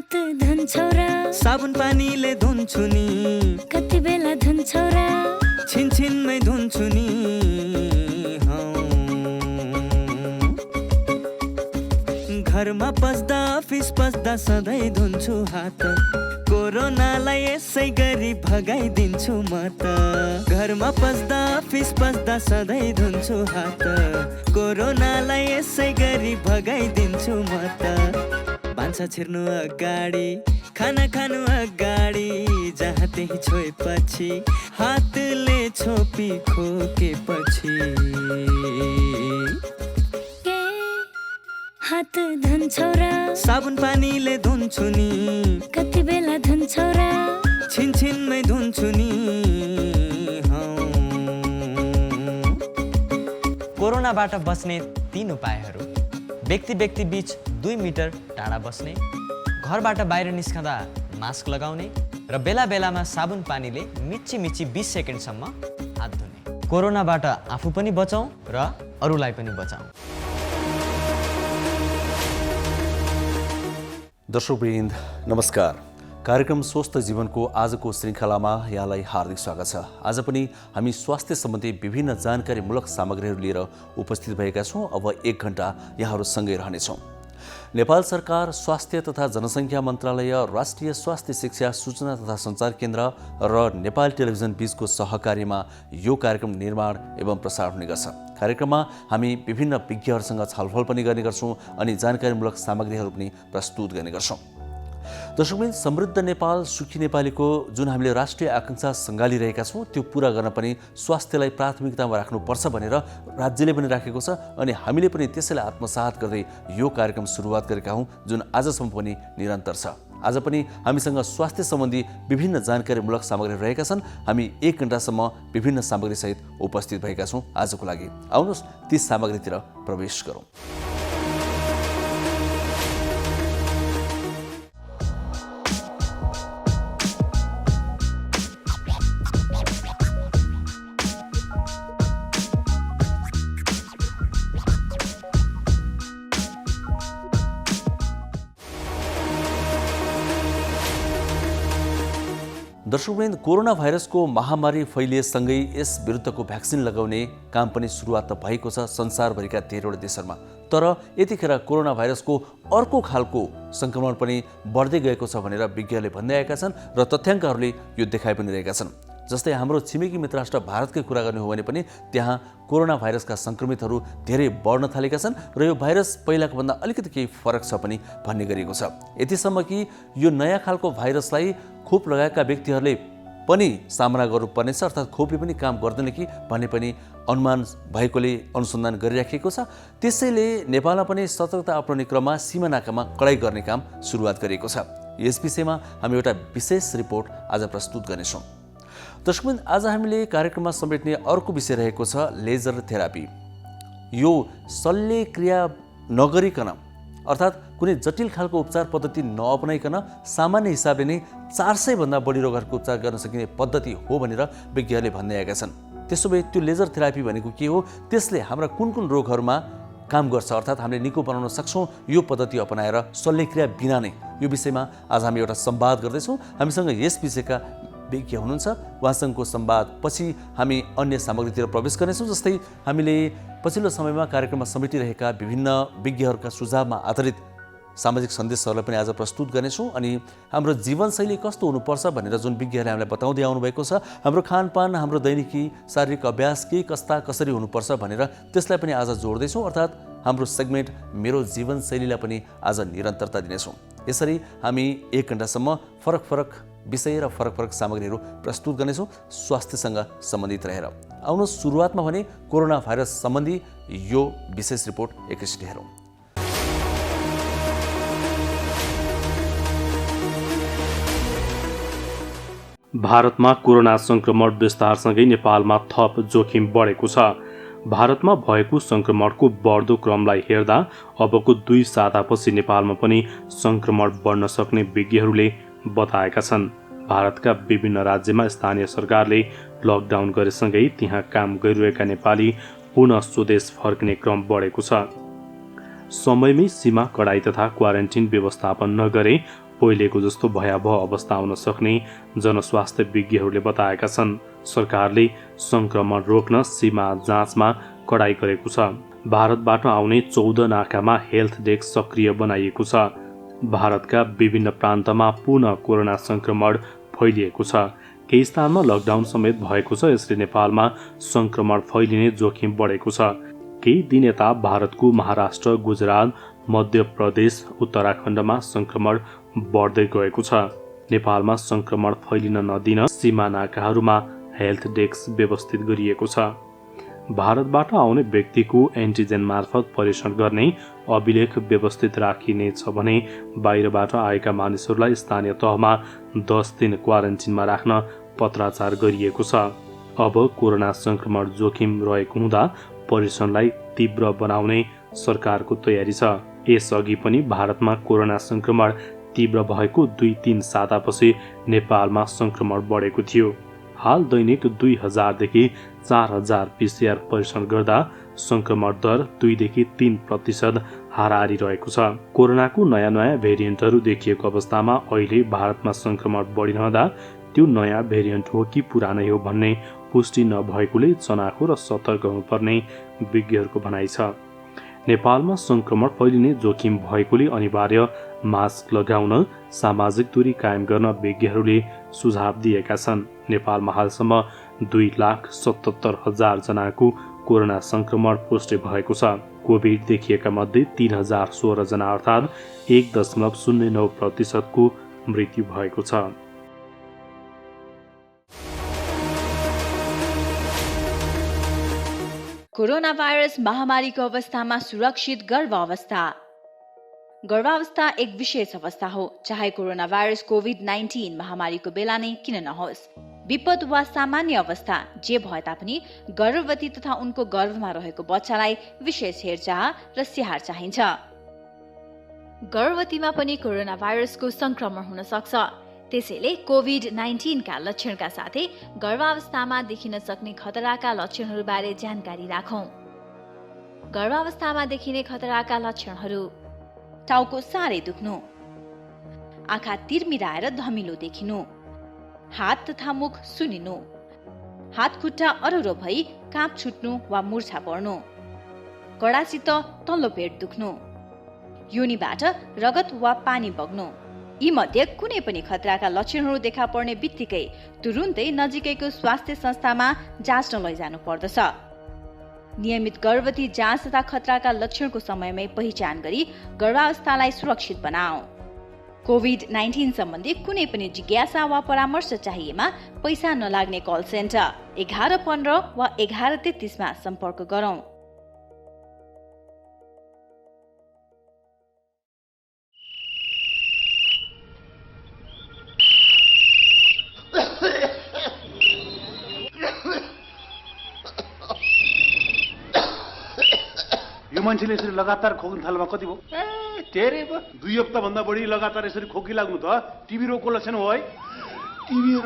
हात धुन्छौ र साबुन पानीले धुन्छु नि कति बेला धुन्छौ र छिनछिनमै धुन्छु नि घरमा पस्दा अफिस पस्दा सधैँ धुन्छु हात कोरोनालाई यसै गरी भगाइदिन्छु म त घरमा पस्दा अफिस पस्दा सधैँ धुन्छु हात कोरोनालाई यसै गरी भगाइदिन्छु म त भान्सा छिर्नु अगाडि खाना खानु अगाडि जहाँ त्यही छोएपछि हातले छोपी खोकेपछि हात धुन्छौ र साबुन पानीले धुन्छु नि कति बेला धुन्छौ र छिनछिनमै धुन्छु नि कोरोनाबाट बच्ने 3 उपायहरू। व्यक्ति बीच 2 मिटर टाढा बस्ने, घरबाट बाहिर निस्कँदा मास्क लगाउने र बेला बेलामा साबुन पानीले मिची 20 सेकेन्डसम्म हात धुने। कोरोनाबाट आफू पनि बचाउँ र अरूलाई पनि बचाउँ। दर्शकवृन्द नमस्कार। कार्यक्रम स्वस्थ जीवनको आजको श्रृङ्खलामा यहाँलाई हार्दिक स्वागत छ। आज पनि हामी स्वास्थ्य सम्बन्धी विभिन्न जानकारीमूलक सामग्रीहरू लिएर उपस्थित भएका छौँ। अब 1 घण्टा यहाँहरूसँगै रहनेछौँ। नेपाल सरकार स्वास्थ्य तथा जनसङ्ख्या मन्त्रालय, राष्ट्रिय स्वास्थ्य शिक्षा सूचना तथा सञ्चार केन्द्र र नेपाल टेलिभिजन बीचको सहकार्यमा यो कार्यक्रम निर्माण एवं प्रसारण हुने गर्छ। कार्यक्रममा हामी विभिन्न विज्ञहरूसँग छलफल पनि गर्ने गर्छौँ अनि जानकारीमूलक सामग्रीहरू पनि प्रस्तुत गर्ने गर्छौँ। दर्शकवृन्द, समृद्ध नेपाल सुखी नेपालीको जुन हामीले राष्ट्रिय आकाङ्क्षा सङ्गालिरहेका छौँ त्यो पुरा गर्न पनि स्वास्थ्यलाई प्राथमिकतामा राख्नुपर्छ भनेर राज्यले पनि राखेको छ अनि हामीले पनि त्यसैलाई आत्मसात गर्दै यो कार्यक्रम सुरुवात गरेका हौँ जुन आजसम्म पनि निरन्तर छ। आज पनि हामीसँग स्वास्थ्य सम्बन्धी विभिन्न जानकारीमूलक सामग्रीहरू रहेका छन्। हामी 1 घण्टासम्म विभिन्न सामग्रीसहित उपस्थित भएका छौँ आजको लागि। आउनुहोस् ती सामग्रीतिर प्रवेश गरौँ। दर्शकवृन्द, कोरोना भाइरसको महामारी फैलिएसँगै यस विरुद्धको भ्याक्सिन लगाउने काम पनि सुरुवात त भएको छ संसारभरिका धेरैवटा देशहरूमा। तर यतिखेर कोरोना भाइरसको अर्को खालको सङ्क्रमण पनि बढ्दै गएको छ भनेर विज्ञहरूले भन्दै आएका छन् र तथ्याङ्कहरूले यो देखाइ पनि रहेका छन्। जस्तै हाम्रो छिमेकी मित्र राष्ट्र भारतकै कुरा गर्ने हो भने पनि त्यहाँ कोरोना भाइरसका सङ्क्रमितहरू धेरै बढ्न थालेका छन् र यो भाइरस पहिलाको भन्दा अलिकति केही फरक छ पनि भन्ने गरिएको छ। यतिसम्म कि यो नयाँ खालको भाइरसलाई खोप लगाएका व्यक्तिहरूले पनि सामना गर्नुपर्नेछ, अर्थात् खोपले पनि काम गर्दैन कि भन्ने पनि अनुमान भएकोले अनुसन्धान गरिराखेको छ। त्यसैले नेपालमा पनि सतर्कता अपनाउने क्रममा सीमा नाकामा कडाइ गर्ने काम सुरुवात गरिएको छ। यस विषयमा हामी एउटा विशेष रिपोर्ट आज प्रस्तुत गर्नेछौँ। दर्शकवृन्द, आज हामीले कार्यक्रममा समेट्ने अर्को विषय रहेको छ लेजर थेरापी। यो शल्यक्रिया नगरिकन अर्थात् कुनै जटिल खालको उपचार पद्धति नअपनाइकन सामान्य हिसाबले नै 400 भन्दा बढी रोगहरूको उपचार गर्न सकिने पद्धति हो भनेर विज्ञहरूले भन्दै आएका छन्। त्यसो भए त्यो लेजर थेरापी भनेको के हो, त्यसले हाम्रा कुन रोगहरूमा काम गर्छ, अर्थात् हामीले निको बनाउन सक्छौँ यो पद्धति अपनाएर शल्यक्रिया बिना नै, यो विषयमा आज हामी एउटा संवाद गर्दैछौँ। हामीसँग यस विषयका विज्ञ हुनुहुन्छ। उहाँसँगको संवाद पछि हामी अन्य सामग्रीतिर प्रवेश गर्नेछौँ। जस्तै हामीले पछिल्लो समयमा कार्यक्रममा समेटिरहेका विभिन्न विज्ञहरूका सुझावमा आधारित सामाजिक सन्देशहरूलाई पनि आज प्रस्तुत गर्नेछौँ अनि हाम्रो जीवनशैली कस्तो हुनुपर्छ भनेर जुन विज्ञहरूले हामीलाई बताउँदै आउनुभएको छ, हाम्रो खानपान, हाम्रो दैनिकी शारीरिक अभ्यास के कसरी हुनुपर्छ भनेर त्यसलाई पनि आज जोड्दैछौँ। अर्थात् हाम्रो सेगमेन्ट मेरो जीवनशैलीलाई पनि आज निरन्तरता दिनेछौँ। यसरी हामी 1 घण्टासम्म फरक विषय र फरक सामग्रीहरू प्रस्तुत गर्नेछौँ स्वास्थ्यसँग सम्बन्धित रहेर। आउनुहोस् सुरुवातमा भने कोरोना भाइरस सम्बन्धी यो विशेष रिपोर्ट एकैचोटि हेरौँ। भारतमा कोरोना संक्रमण विस्तारसँगै नेपालमा थप जोखिम बढेको छ। भारतमा भएको संक्रमणको बढ्दो क्रमलाई हेर्दा अबको 2 सातापछि नेपालमा पनि संक्रमण बढ्न सक्ने विज्ञहरूले बताएका छन्। भारतका विभिन्न राज्यमा स्थानीय सरकारले लकडाउन गरेसँगै त्यहाँ काम गरिरहेका नेपाली पुनः स्वदेश फर्किने क्रम बढेको छ। समयमै सीमा कडाई तथा क्वारेन्टिन व्यवस्थापन नगरे पहिलेको जस्तो भयावह अवस्था आउन सक्ने जनस्वास्थ्य विज्ञहरूले बताएका छन्। सरकारले सङ्क्रमण रोक्न सीमा जाँचमा कडाई गरेको छ। भारतबाट आउने 14 नाकामा हेल्थ डेस्क सक्रिय बनाइएको छ। भारतका विभिन्न प्रान्तमा पुनः कोरोना सङ्क्रमण फैलिएको छ। केही स्थानमा लकडाउन समेत भएको छ। यसले नेपालमा सङ्क्रमण फैलिने जोखिम बढेको छ। केही दिन यता भारतको महाराष्ट्र, गुजरात, मध्य प्रदेश, उत्तराखण्डमा सङ्क्रमण बढ्दै गएको छ। नेपालमा सङ्क्रमण फैलिन नदिन सीमा नाकाहरूमा हेल्थ डेस्क व्यवस्थित गरिएको छ। भारतबाट आउने व्यक्तिको एन्टिजेन मार्फत परीक्षण गर्ने अभिलेख व्यवस्थित राखिनेछ भने बाहिरबाट आएका मानिसहरूलाई स्थानीय तहमा 10 दिन क्वारेन्टिनमा राख्न पत्राचार गरिएको छ। अब कोरोना सङ्क्रमण जोखिम रहेको हुँदा परीक्षणलाई तीव्र बनाउने सरकारको तयारी छ। यसअघि पनि भारतमा कोरोना सङ्क्रमण तीव्र भएको 2-3 सातापछि नेपालमा सङ्क्रमण बढेको थियो। हाल दैनिक 2000 देखि 4000 PCR परीक्षण गर्दा सङ्क्रमण दर 2 देखि 3% हाराहारी रहेको छ। कोरोनाको नयाँ भेरिएन्टहरू देखिएको अवस्थामा अहिले भारतमा सङ्क्रमण बढिरहँदा त्यो नयाँ भेरिएन्ट हो कि पुरानै हो भन्ने पुष्टि नभएकोले चनाखो र सतर्क हुनुपर्ने विज्ञहरूको भनाइ छ। नेपालमा सङ्क्रमण फैलिने जोखिम भएकोले अनिवार्य मास्क लगाउन, सामाजिक दूरी कायम गर्न विज्ञहरूले सुझाव दिएका छन्। नेपालमा हालसम्म 2,77,000 जनाको कोरोना सङ्क्रमण पुष्टि भएको छ। कोभिड देखिएका मध्ये 3,016 जना अर्थात् 1.09% को मृत्यु भएको छ। कोरोना भाइरस महामारीको अवस्थामा सुरक्षित गर्भावस्था। गर्भावस्था एक विशेष अवस्था हो, चाहे कोरोना भाइरस कोभिड-19 महामारीको बेला नै किन नहोस्। विपद वा सामान्य अवस्था जे भए तापनि गर्भवती तथा उनको गर्भमा रहेको बच्चालाई विशेष हेरचाह र स्याहार चाहिन्छ। गर्भवतीमा पनि कोरोना भाइरसको संक्रमण हुन सक्छ। त्यसैले कोभिड-19 का लक्षणका साथै गर्भावस्थामा देखिन सक्ने खतराका लक्षणहरूबारे जानकारी राखौं। गर्भावस्थामा देखिने खतराका लक्षणहरू: टाउको साह्रै दुख्नु, आँखा तिरमिराएर धमिलो देखिनु, हात तथा मुख सुनिनु, हात खुट्टा अरुरो भई काँप छुट्नु वा मुर्छा पर्नु, कडासित तल्लो पेट दुख्नु, योनिबाट रगत वा पानी बग्नु। यी मध्ये कुनै पनि खतराका लक्षणहरू देखा पर्ने बित्तिकै तुरुन्तै नजिकैको स्वास्थ्य संस्थामा जाँच्न लैजानु पर्दछ। नियमित गर्भवती जाँच तथा खतराका लक्षणको समयमै पहिचान गरी गर्भावस्थालाई सुरक्षित बनाऊ। कोभिड-19 सम्बन्धी कुनै पनि जिज्ञासा वा परामर्श चाहिएमा पैसा नलाग्ने कल सेन्टर 1115 वा 1133 मा सम्पर्क गरौँ। यो मान्छेले यसरी लगातार खोक्न थाल्नुमा कति भयो? धेरै भयो। 2 हप्ताभन्दा बढी लगातार यसरी खोकी लाग्नु त टिबी रोगको लक्षण हो है। टिबी रोग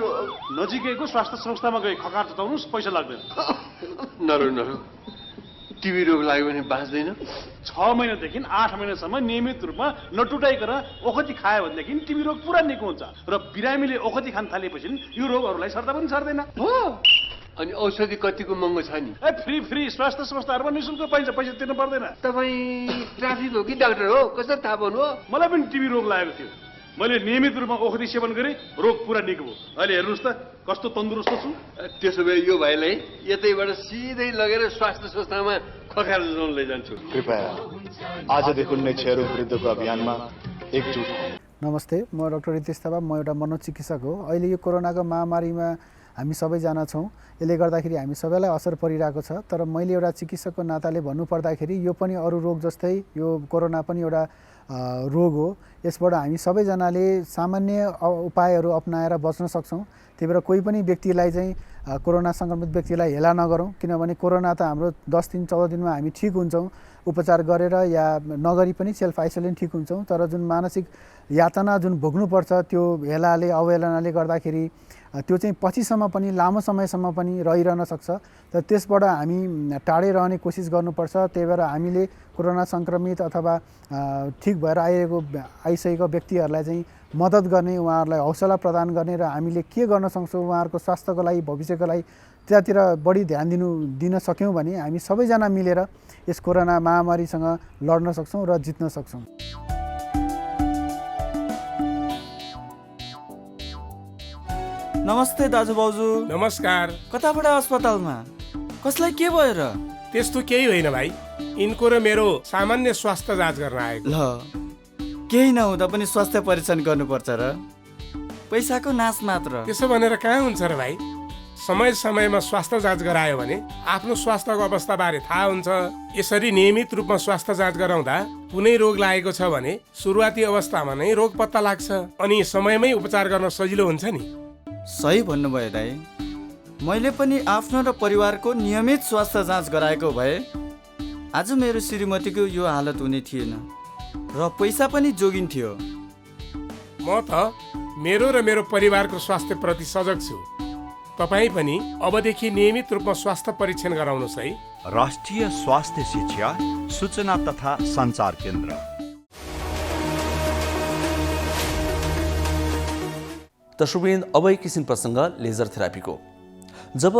नजिकैको स्वास्थ्य संस्थामा गई खकार चटाउनुस्, पैसा लाग्दैन। नरो टिबी रोग लाग्यो भने बाँच्दैन। 6 महिनादेखि 8 महिनासम्म नियमित रूपमा नटुटाइकन ओखती खायो भनेदेखि टिबी रोग पुरा निको हुन्छ र बिरामीले ओखती खान थालेपछि यो रोगहरूलाई सर्दा पनि सर्दैन। हो, अनि औषधि कतिको महँगो छ नि? फ्री स्वास्थ्य संस्थाहरूमा निःशुल्क पाइन्छ, पैसा तिर्नु पर्दैन। तपाईँ ट्राफिक हो कि डाक्टर हो? कसरी थाहा पाउनु हो? मलाई पनि टिबी रोग लागेको थियो। मैले नियमित रूपमा ओखती सेवन गरेँ, रोग पुरा निको भयो। अहिले हेर्नुहोस् त कस्तो तन्दुरुस्त छु। त्यसो भए यो भाइलाई यतैबाट सिधै लगेर स्वास्थ्य संस्थामा खकार जोन लैजान्छु। कृपया आजदेखि नै क्षयरोग विरुद्धको अभियानमा एकजुट। नमस्ते, म डाक्टर रितेश थापा, म एउटा मनोचिकित्सक हो। अहिले यो कोरोनाको महामारीमा हामी सबैजना छौँ। यसले गर्दाखेरि हामी सबैलाई असर परिरहेको छ। तर मैले एउटा चिकित्सकको नाताले भन्नुपर्दाखेरि यो पनि अरू रोग जस्तै यो कोरोना पनि एउटा रोग हो। यसबाट हामी सबैजनाले सामान्य उपायहरू अपनाएर बच्न सक्छौँ। त्यही भएर कोही पनि व्यक्तिलाई चाहिँ कोरोना सङ्क्रमित व्यक्तिलाई हेला नगरौँ, किनभने कोरोना त हाम्रो 10 दिन 14 दिनमा हामी ठिक हुन्छौँ उपचार गरेर या नगरी पनि सेल्फ आइसोलेसन ठिक हुन्छौँ। तर जुन मानसिक यातना जुन भोग्नुपर्छ त्यो हेलाले अवहेलनाले गर्दाखेरि त्यो चाहिँ पछिसम्म पनि लामो समयसम्म पनि रहिरहन सक्छ। तर त्यसबाट हामी टाढै रहने कोसिस गर्नुपर्छ। त्यही भएर हामीले कोरोना सङ्क्रमित अथवा ठिक भएर आइसकेको व्यक्तिहरूलाई चाहिँ मद्दत गर्ने, उहाँहरूलाई हौसला प्रदान गर्ने र हामीले के गर्न सक्छौँ उहाँहरूको स्वास्थ्यको लागि, भविष्यको लागि त्यतातिर बढी ध्यान दिन सक्यौँ भने हामी सबैजना मिलेर यस कोरोना महामारीसँग लड्न सक्छौँ र जित्न सक्छौँ। नमस्ते दाजु भाउजू। नमस्कार। कताबाट अस्पतालमा? कसलाई के भयो र? त्यस्तो केही होइन भाइ, यिनको र मेरो सामान्य स्वास्थ्य जाँच गर्न आएको। ल, केही नहुँदा पनि स्वास्थ्य परीक्षण गर्नुपर्छ र? पैसाको नाश मात्र। त्यसो भनेर कहाँ हुन्छ र भाइ? समय समयमा स्वास्थ्य जाँच गरायो भने आफ्नो स्वास्थ्यको अवस्थाबारे थाहा हुन्छ। यसरी नियमित रूपमा स्वास्थ्य जाँच गराउँदा कुनै रोग लागेको छ भने सुरुवाती अवस्थामा नै रोग पत्ता लाग्छ अनि समयमै उपचार गर्न सजिलो हुन्छ नि। सही भन्नुभयो दाइ। मैले पनि आफ्नो र परिवारको नियमित स्वास्थ्य जाँच गराएको भए आज मेरो श्रीमतीको यो हालत हुने थिएन र पैसा पनि जोगिन्थ्यो। म त मेरो र मेरो परिवारको स्वास्थ्य प्रति सजग छु। तपाईँ पनि अबदेखि नियमित रूपमा स्वास्थ्य परीक्षण गराउनुहोस् है। राष्ट्रिय स्वास्थ्य शिक्षा सूचना तथा सञ्चार केन्द्र। दर्शकवृन्द, अब एक किसिम प्रसङ्ग लेजर थेरापीको। जब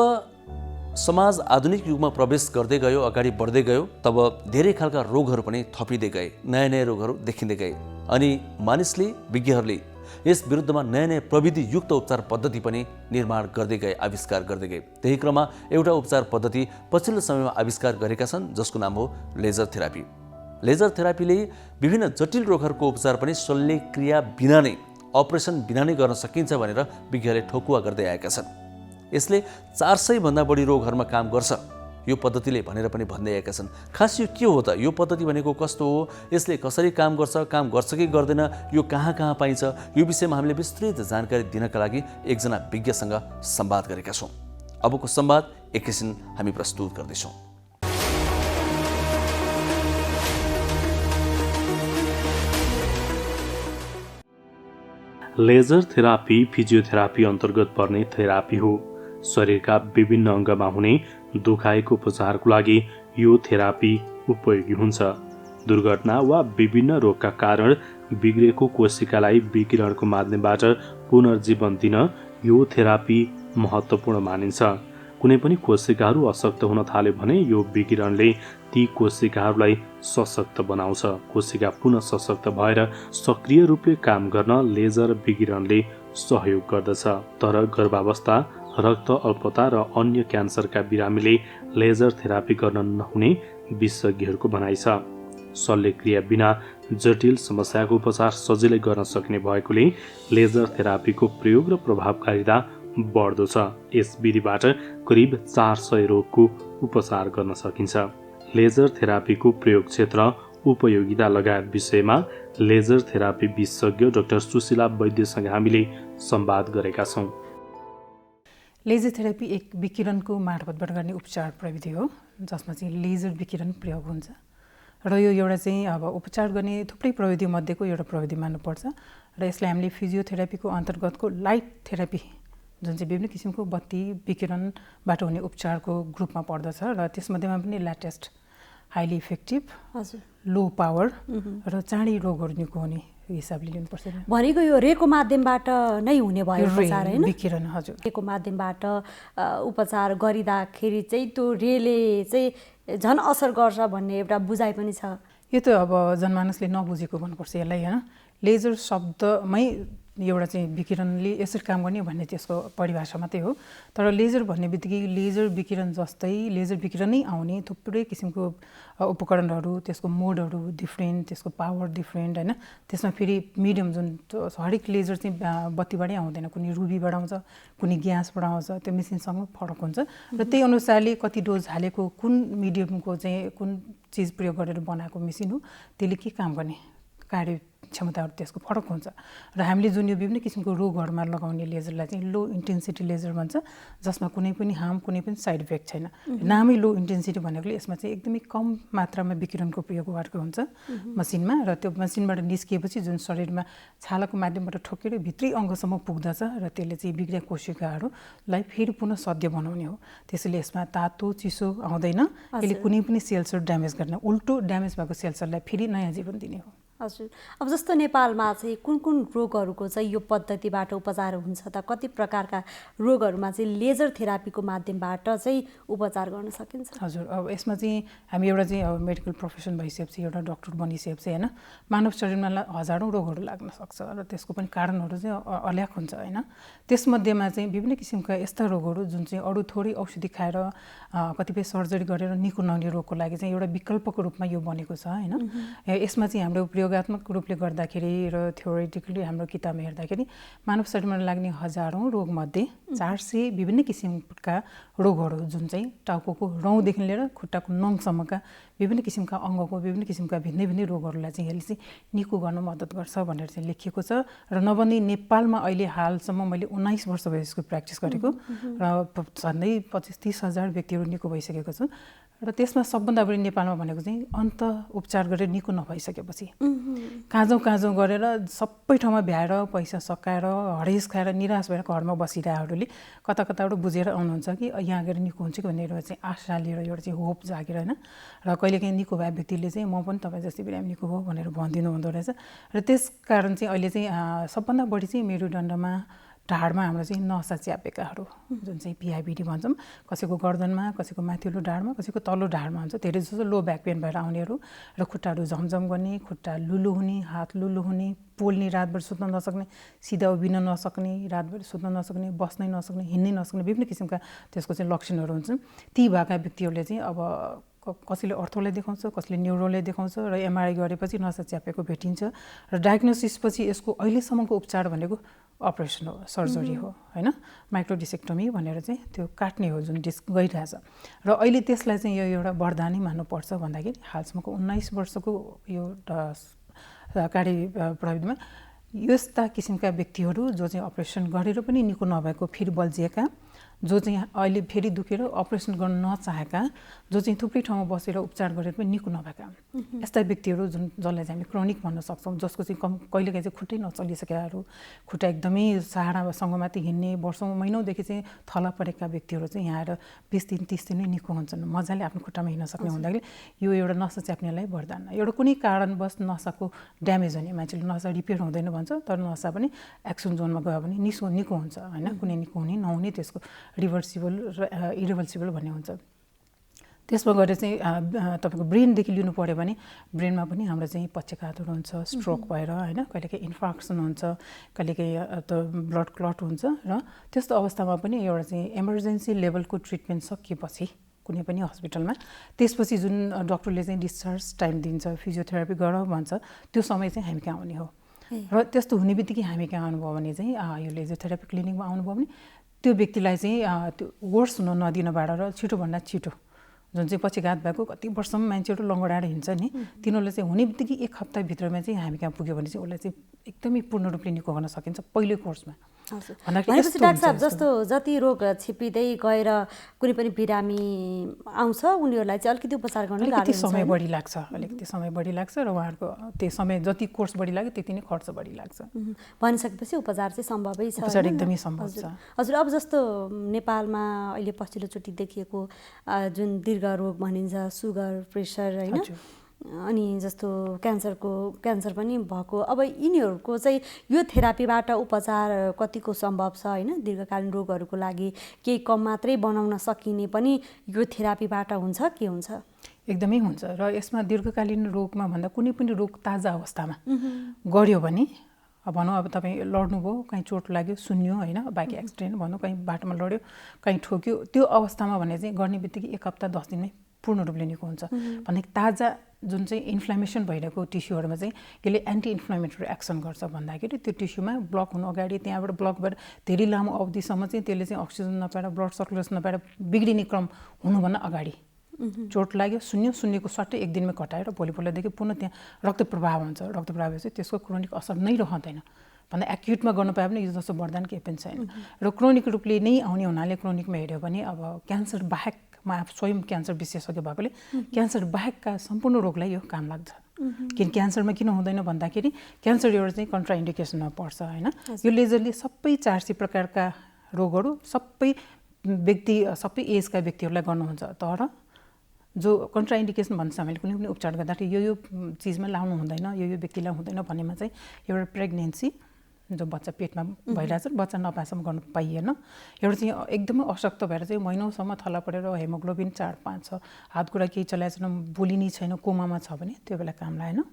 समाज आधुनिक युगमा प्रवेश गर्दै गयो, अगाडि बढ्दै गयो, तब धेरै खालका रोगहरू पनि थपिँदै गए, नयाँ नयाँ रोगहरू देखिँदै गए अनि मानिसले, विज्ञहरूले यस विरुद्धमा नयाँ नयाँ प्रविधियुक्त उपचार पद्धति पनि निर्माण गर्दै गए, आविष्कार गर्दै गए। त्यही क्रममा एउटा उपचार पद्धति पछिल्लो समयमा आविष्कार गरेका छन् जसको नाम हो लेजर थेरापी। लेजर थेरापीले विभिन्न जटिल रोगहरूको उपचार पनि शल्यक्रिया बिना नै, अपरेसन बिना नै गर्न सकिन्छ भनेर विज्ञहरूले ठोकुवा गर्दै आएका छन्। यसले 400 भन्दा बढी रोगहरूमा काम गर्छ यो पद्धतिले भनेर पनि भन्दै आएका छन्। खास यो के हो त? यो पद्धति भनेको कस्तो हो? यसले कसरी काम गर्छ कि गर्दैन? यो कहाँ कहाँ पाइन्छ? यो विषयमा हामीले विस्तृत जानकारी दिनका लागि एकजना विज्ञसँग संवाद गरेका छौँ। अबको संवाद एकैछिन हामी प्रस्तुत गर्दैछौँ। लेजर थेरापी फिजियोथेरापी अन्तर्गत पर्ने थेरापी हो। शरीरका विभिन्न अङ्गमा हुने दुखाइको उपचारको लागि यो थेरापी उपयोगी हुन्छ। दुर्घटना वा विभिन्न रोगका कारण बिग्रेको कोशिकालाई विकिरणको माध्यमबाट पुनर्जीवन दिन यो थेरापी महत्त्वपूर्ण मानिन्छ। कुनै पनि कोशिकाहरू अशक्त हुन थाल्यो भने यो विकिरणले ती कोशिकाहरूलाई सशक्त बनाउँछ। कोशिका पुनः सशक्त भएर सक्रिय रूपले काम गर्न लेजर विकिरणले सहयोग गर्दछ। तर गर्भावस्था, रक्त अल्पता र अन्य क्यान्सरका बिरामीले लेजर थेरापी गर्न नहुने विशेषज्ञहरूको भनाइ छ। शल्यक्रिया बिना जटिल समस्याको उपचार सजिलै गर्न सक्ने भएकोले लेजर थेरापीको प्रयोग र प्रभावकारिता बढ्दो छ। यस विधिबाट करिब 400 रोगको उपचार गर्न सकिन्छ। लेजर थेरापीको प्रयोग क्षेत्र, उपयोगिता लगायत विषयमा लेजर थेरापी विशेषज्ञ डाक्टर सुशीला वैद्यसँग हामीले संवाद गरेका छौँ। लेजर थेरापी एक विकिरणको मार्फतबाट गर्ने उपचार प्रविधि हो जसमा चाहिँ लेजर विकिरण प्रयोग हुन्छ र यो एउटा चाहिँ अब उपचार गर्ने थुप्रै प्रविधि मध्येको एउटा प्रविधि मान्नुपर्छ र यसलाई हामीले फिजियोथेरापीको अन्तर्गतको लाइट थेरापी जुन चाहिँ विभिन्न किसिमको बत्ती विकिरणबाट हुने उपचारको ग्रुपमा पर्दछ र त्यसमध्येमा पनि latest, highly effective, low power र चाँडी रोगहरू निको हुने हिसाबले लिनुपर्छ। भनेको यो रेको माध्यमबाट नै हुने भयो उपचार हैन? विकिरण, हजुर। रेको माध्यमबाट उपचार गरिँदाखेरि चाहिँ त्यो रेले चाहिँ झन् असर गर्छ भन्ने एउटा बुझाइ पनि छ। यो त अब जनमानसले नबुझेको भन्नुपर्छ यसलाई हैन। लेजर शब्दमै एउटा चाहिँ विकिरणले यसरी काम गर्ने भन्ने त्यसको परिभाषा मात्रै हो। तर लेजर भन्ने बित्तिकै लेजर विकिरण जस्तै लेजर विकिरणै आउने थुप्रै किसिमको उपकरणहरू, त्यसको मोडहरू डिफ्रेन्ट, त्यसको पावर डिफ्रेन्ट हैन। त्यसमा फेरि मिडियम जुन हरेक लेजर चाहिँ बत्तीबाटै आउँदैन, कुनै रुबीबाट आउँछ, कुनै ग्यासबाट आउँछ, त्यो मेसिनसँग फरक हुन्छ र त्यही अनुसारले कति डोज हालेको, कुन मिडियमको चाहिँ कुन चिज प्रयोग गरेर बनाएको मेसिन हो त्यसले के काम गर्ने कार्य क्षमताहरू त्यसको फरक हुन्छ र हामीले जुन यो विभिन्न किसिमको रोगहरूमा लगाउने लेजरलाई चाहिँ लो इन्टेन्सिटी लेजर भन्छ जसमा कुनै पनि हार्म, कुनै पनि साइड इफेक्ट छैन। नामै लो इन्टेन्सिटी भनेकोले यसमा चाहिँ एकदमै कम मात्रामा विकिरणको प्रयोग गरेको हुन्छ मसिनमा र त्यो मसिनबाट निस्किएपछि जुन शरीरमा छालाको माध्यमबाट ठोकेर भित्री अङ्गसम्म पुग्दछ र त्यसले चाहिँ बिग्रेका कोशिकाहरूलाई फेरि पुनः सध्य बनाउने हो। त्यसैले यसमा तातो चिसो आउँदैन, यसले कुनै पनि सेल्सहरू ड्यामेज गर्न, उल्टो ड्यामेज भएको सेल्सहरूलाई फेरि नयाँ जीवन दिने हो। हजुर, अब जस्तो नेपालमा चाहिँ कुन कुन रोगहरूको चाहिँ यो पद्धतिबाट उपचार हुन्छ त? कति प्रकारका रोगहरूमा चाहिँ लेजर थेरापीको माध्यमबाट चाहिँ उपचार गर्न सकिन्छ? हजुर, अब यसमा चाहिँ हामी एउटा चाहिँ अब मेडिकल प्रोफेसन भइसकेपछि एउटा डक्टर बनिसकेपछि होइन, मानव शरीरमा हजारौँ रोगहरू लाग्न सक्छ र त्यसको पनि कारणहरू चाहिँ अल्याक हुन्छ होइन। त्यसमध्येमा चाहिँ विभिन्न किसिमका यस्ता रोगहरू जुन चाहिँ अरू थोरै औषधि खाएर कतिपय सर्जरी गरेर निको नहुने रोगको लागि चाहिँ एउटा विकल्पको रूपमा यो बनेको छ होइन। यसमा चाहिँ हाम्रो प्रयोगात्मक रूपले गर्दाखेरि र थ्योरिटिकली हाम्रो किताबमा हेर्दाखेरि मानव शरीरमा लाग्ने हजारौँ रोगमध्ये 400 विभिन्न किसिमका रोगहरू जुन चाहिँ टाउको रौँदेखि लिएर खुट्टाको नङसम्मका विभिन्न किसिमका अङ्गको विभिन्न किसिमका भिन्नै भिन्नै रोगहरूलाई चाहिँ यसले चाहिँ निको गर्न मद्दत गर्छ भनेर चाहिँ लेखिएको छ। र नभन्दै नेपालमा अहिले हालसम्म मैले 19 वर्ष भयो यसको प्र्याक्टिस गरेको र झन्डै 25-30 हजार व्यक्तिहरू निको भइसकेको छु। र त्यसमा सबभन्दा बढी नेपालमा भनेको चाहिँ अन्त उपचार गरेर निको नभइसकेपछि काँजौँ गरेर सबै ठाउँमा भ्याएर पैसा सकाएर हरेस खाएर निराश भएर घरमा बसिरहेहरूले कताबाट बुझेर आउनुहुन्छ कि यहाँ गएर निको हुन्छ कि भनेर चाहिँ आशा लिएर एउटा चाहिँ होप जागेर होइन। र कहिलेकाहीँ निको भए व्यक्तिले चाहिँ म पनि तपाईँ जस्तै बिरामी निको हो भनेर भनिदिनु हुँदो रहेछ। र त्यस कारण चाहिँ अहिले चाहिँ सबभन्दा बढी चाहिँ मेरुदण्डमा ढाडमा हाम्रो चाहिँ नसा च्यापेकाहरू जुन चाहिँ PIBD भन्छौँ, कसैको गर्दनमा, कसैको माथिल्लो ढाडमा, कसैको तल्लो ढाडमा हुन्छ, धेरै जस्तो लो ब्याक पेन भएर आउनेहरू र खुट्टाहरू झमझम गर्ने, खुट्टा लुलु हुने, हात लुलु हुने, पोल्ने, रातभर सुत्न नसक्ने, सिधा उभिन नसक्ने, रातभर सुत्न नसक्ने, बस्नै नसक्ने, हिँड्नै नसक्ने विभिन्न किसिमका त्यसको चाहिँ लक्षणहरू हुन्छन्। ती भएका व्यक्तिहरूले चाहिँ अब कसैले अर्थोलाई देखाउँछ, कसैले न्युरोलाई देखाउँछ र MRI गरेपछि नसा च्यापेको भेटिन्छ र डायग्नोसिस पछि यसको अहिलेसम्मको उपचार भनेको अपरेसन हो, सर्जरी हो होइन, माइक्रोडिसेक्टोमी भनेर चाहिँ त्यो काट्ने हो जुन डिस्क गइरहेछ। र अहिले त्यसलाई चाहिँ यो एउटा वरदानै मान्नुपर्छ भन्दाखेरि हालसम्मको 19 वर्षको यो कार्य प्रविधिमा यस्ता किसिमका व्यक्तिहरू जो चाहिँ अपरेसन गरेर पनि निको नभएको, फेरि बल्झिएका, जो चाहिँ अहिले फेरि दुखेर अपरेसन गर्न नचाहेका, जो चाहिँ थुप्रै ठाउँमा बसेर उपचार गरेर पनि निको नभएका यस्ता व्यक्तिहरू जसलाई चाहिँ हामी क्रोनिक भन्न सक्छौँ, जसको चाहिँ कहिलेकाहीँ चाहिँ खुट्टै नचलिसकेकाहरू, खुट्टा एकदमै सहारासँग माथि हिँड्ने, वर्षौँ महिनौदेखि चाहिँ थला परेका व्यक्तिहरू चाहिँ यहाँ आएर 20 दिन 30 दिन नै निको हुन्छन्, मजाले आफ्नो खुट्टामा हिँड्न सक्ने हुँदाखेरि यो एउटा नसा च्याप्नेलाई वरदान। एउटा कुनै कारणवश नसाको ड्यामेज हुने, मान्छेले नसा रिपेयर हुँदैन भन्छ, तर नसा पनि एक्सन जोनमा गयो भने निको हुन्छ होइन, कुनै निको हुने नहुने त्यसको रिभर्सिबल र इरिभर्सिबल भन्ने हुन्छ। त्यसमा गएर चाहिँ तपाईँको ब्रेनदेखि लिनु पऱ्यो भने ब्रेनमा पनि हाम्रो चाहिँ पक्षघातहरू हुन्छ, स्ट्रोक भएर होइन, कहिलेकाहीँ इन्फार्क्सन हुन्छ, कहिलेकाहीँ त ब्लड क्लट हुन्छ र त्यस्तो अवस्थामा पनि एउटा चाहिँ इमर्जेन्सी लेभलको ट्रिटमेन्ट सकिएपछि कुनै पनि हस्पिटलमा त्यसपछि जुन डक्टरले चाहिँ डिस्चार्ज टाइम दिन्छ, फिजियोथेरापी गर भन्छ, त्यो समय चाहिँ हामी कहाँ आउने हो र त्यस्तो हुने बित्तिकै हामी कहाँ आउनुभयो भने चाहिँ यो लेजर थेरापी क्लिनिकमा आउनुभयो भने त्यो व्यक्तिलाई चाहिँ त्यो वर्स हुन नदिनबाट र छिटोभन्दा छिटो जुन चाहिँ पक्षघात भएको कति वर्षसम्म मान्छेहरू लङ्गडाएर हिँड्छ नि, तिनीहरूले चाहिँ हुने बित्तिकै 1 हप्ताभित्रमा चाहिँ हामी कहाँ पुग्यो भने चाहिँ उसलाई चाहिँ एकदमै पूर्ण रूपले निको गर्न सकिन्छ पहिलो कोर्समा। भनेपछि डाक्टर साहब जस्तो जति रोग छिपिँदै गएर कुनै पनि बिरामी आउँछ उनीहरूलाई चाहिँ अलिकति उपचार गर्न अलिकति समय बढी लाग्छ र उहाँहरूको त्यो समय जति कोर्स बढी लाग्यो त्यति नै खर्च बढी लाग्छ। भनिसकेपछि उपचार चाहिँ सम्भवै छ, उपचार एकदमै सम्भव छ। हजुर, अब जस्तो नेपालमा अहिले पछिल्लोचोटि देखिएको जुन दीर्घ रोग भनिन्छ, सुगर, प्रेसर होइन, अनि जस्तो क्यान्सर पनि भएको, अब यिनीहरूको चाहिँ यो थेरापीबाट उपचार कतिको सम्भव छ होइन? दीर्घकालीन रोगहरूको लागि केही कम मात्रै बनाउन सकिने पनि यो थेरापीबाट हुन्छ के हुन्छ? एकदमै हुन्छ र यसमा दीर्घकालीन रोगमा भन्दा कुनै पनि रोग ताजा अवस्थामा गऱ्यो भने भनौँ अब तपाईँ लड्नुभयो, कहीँ चोट लाग्यो, सुन्यो होइन, बाइक एक्सिडेन्ट भनौँ, कहीँ बाटोमा लड्यो, कहीँ ठोक्यो, त्यो अवस्थामा भने चाहिँ गर्ने बित्तिकै 1 हप्ता 10 दिनमै पूर्ण रूपले निको हुन्छ। भने ताजा जुन चाहिँ इन्फ्लामेसन भइरहेको टिस्युहरूमा चाहिँ यसले एन्टी इन्फ्लामेटरी एक्सन गर्छ भन्दाखेरि त्यो टिस्युमा ब्लक हुनु अगाडि त्यहाँबाट ब्लक भएर धेरै लामो अवधिसम्म चाहिँ त्यसले चाहिँ अक्सिजन नपाएर ब्लड सर्कुलेसन नपाएर बिग्रिने क्रम हुनुभन्दा अगाडि चोट लाग्यो, सुन्नेको सट्टै 1 दिनमै घटाएर भोलिपल्टदेखि पुनः त्यहाँ रक्त प्रवाह हुन्छ, रक्त प्रवाह भएपछि त्यसको क्रोनिक असर नै रहँदैन। भन्दा एक्युटमा गर्नु पायो भने यो जस्तो वरदान केही पनि छैन। र क्रोनिक रूपले नै आउने हुनाले क्रोनिकमा हेऱ्यो भने अब क्यान्सर बाहेकमा स्वयं क्यान्सर विशेषज्ञ भएकोले क्यान्सर बाहेकका सम्पूर्ण रोगलाई यो काम लाग्छ। किन क्यान्सरमा किन हुँदैन भन्दाखेरि क्यान्सर एउटा चाहिँ कन्ट्राइन्डिकेसनमा पर्छ होइन। यो लेजरले सबै 400 प्रकारका रोगहरू सबै एजका व्यक्तिहरूलाई गर्नुहुन्छ, तर जो कन्ट्राइन्डिकेसन भन्छ हामीले कुनै पनि उपचार गर्दाखेरि यो चिजमा लाउनु हुँदैन, यो व्यक्तिलाई हुँदैन भन्नेमा चाहिँ एउटा प्रेग्नेन्सी जो बच्चा पेटमा भइरहेछ बच्चा नपाएसम्म गर्नु पाइएन, एउटा चाहिँ एकदमै अशक्त भएर चाहिँ महिनौसम्म थला परेर हेमोग्लोबिन 4-5 छ, हात खुट्टा केही चलाएछन्, बोलिनी छैन, कोमामा छ भने त्यो बेला काम लागेन।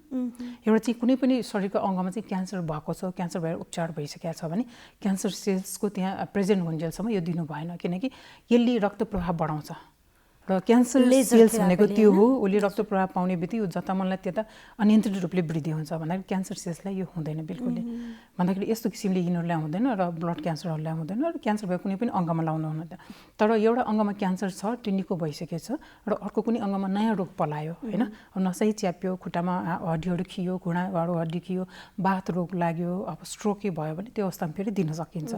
एउटा चाहिँ कुनै पनि शरीरको अङ्गमा चाहिँ क्यान्सर भएको छ, क्यान्सर भएर उपचार भइसकेको छ भने क्यान्सर सेल्सको त्यहाँ प्रेजेन्ट हुन्जेलसम्म यो दिनु भएन, किनकि यसले रक्त प्रवाह बढाउँछ र क्यान्सर सेल्स भनेको त्यो हो, उसले रक्त प्रवाह पाउने बित्तिकै जता मनलाई त्यता अनियन्त्रित रूपले वृद्धि हुन्छ भन्दाखेरि क्यान्सर सेल्सलाई यो हुँदैन बिल्कुलले। भन्दाखेरि यस्तो किसिमले यिनीहरूलाई हुँदैन र ब्लड क्यान्सरहरूलाई हुँदैन र क्यान्सर भएको कुनै पनि अङ्गमा लाउनु हुँदैन। तर एउटा अङ्गमा क्यान्सर छ, त्यो निको भइसकेको छ र अर्को कुनै अङ्गमा नयाँ रोग पलायो होइन, नसै च्याप्यो, खुट्टामा हड्डीहरू खियो, घुँडाहरू हड्डी खियो, बाथ रोग लाग्यो, अब स्ट्रोकै भयो भने त्यो अवस्थामा फेरि दिन सकिन्छ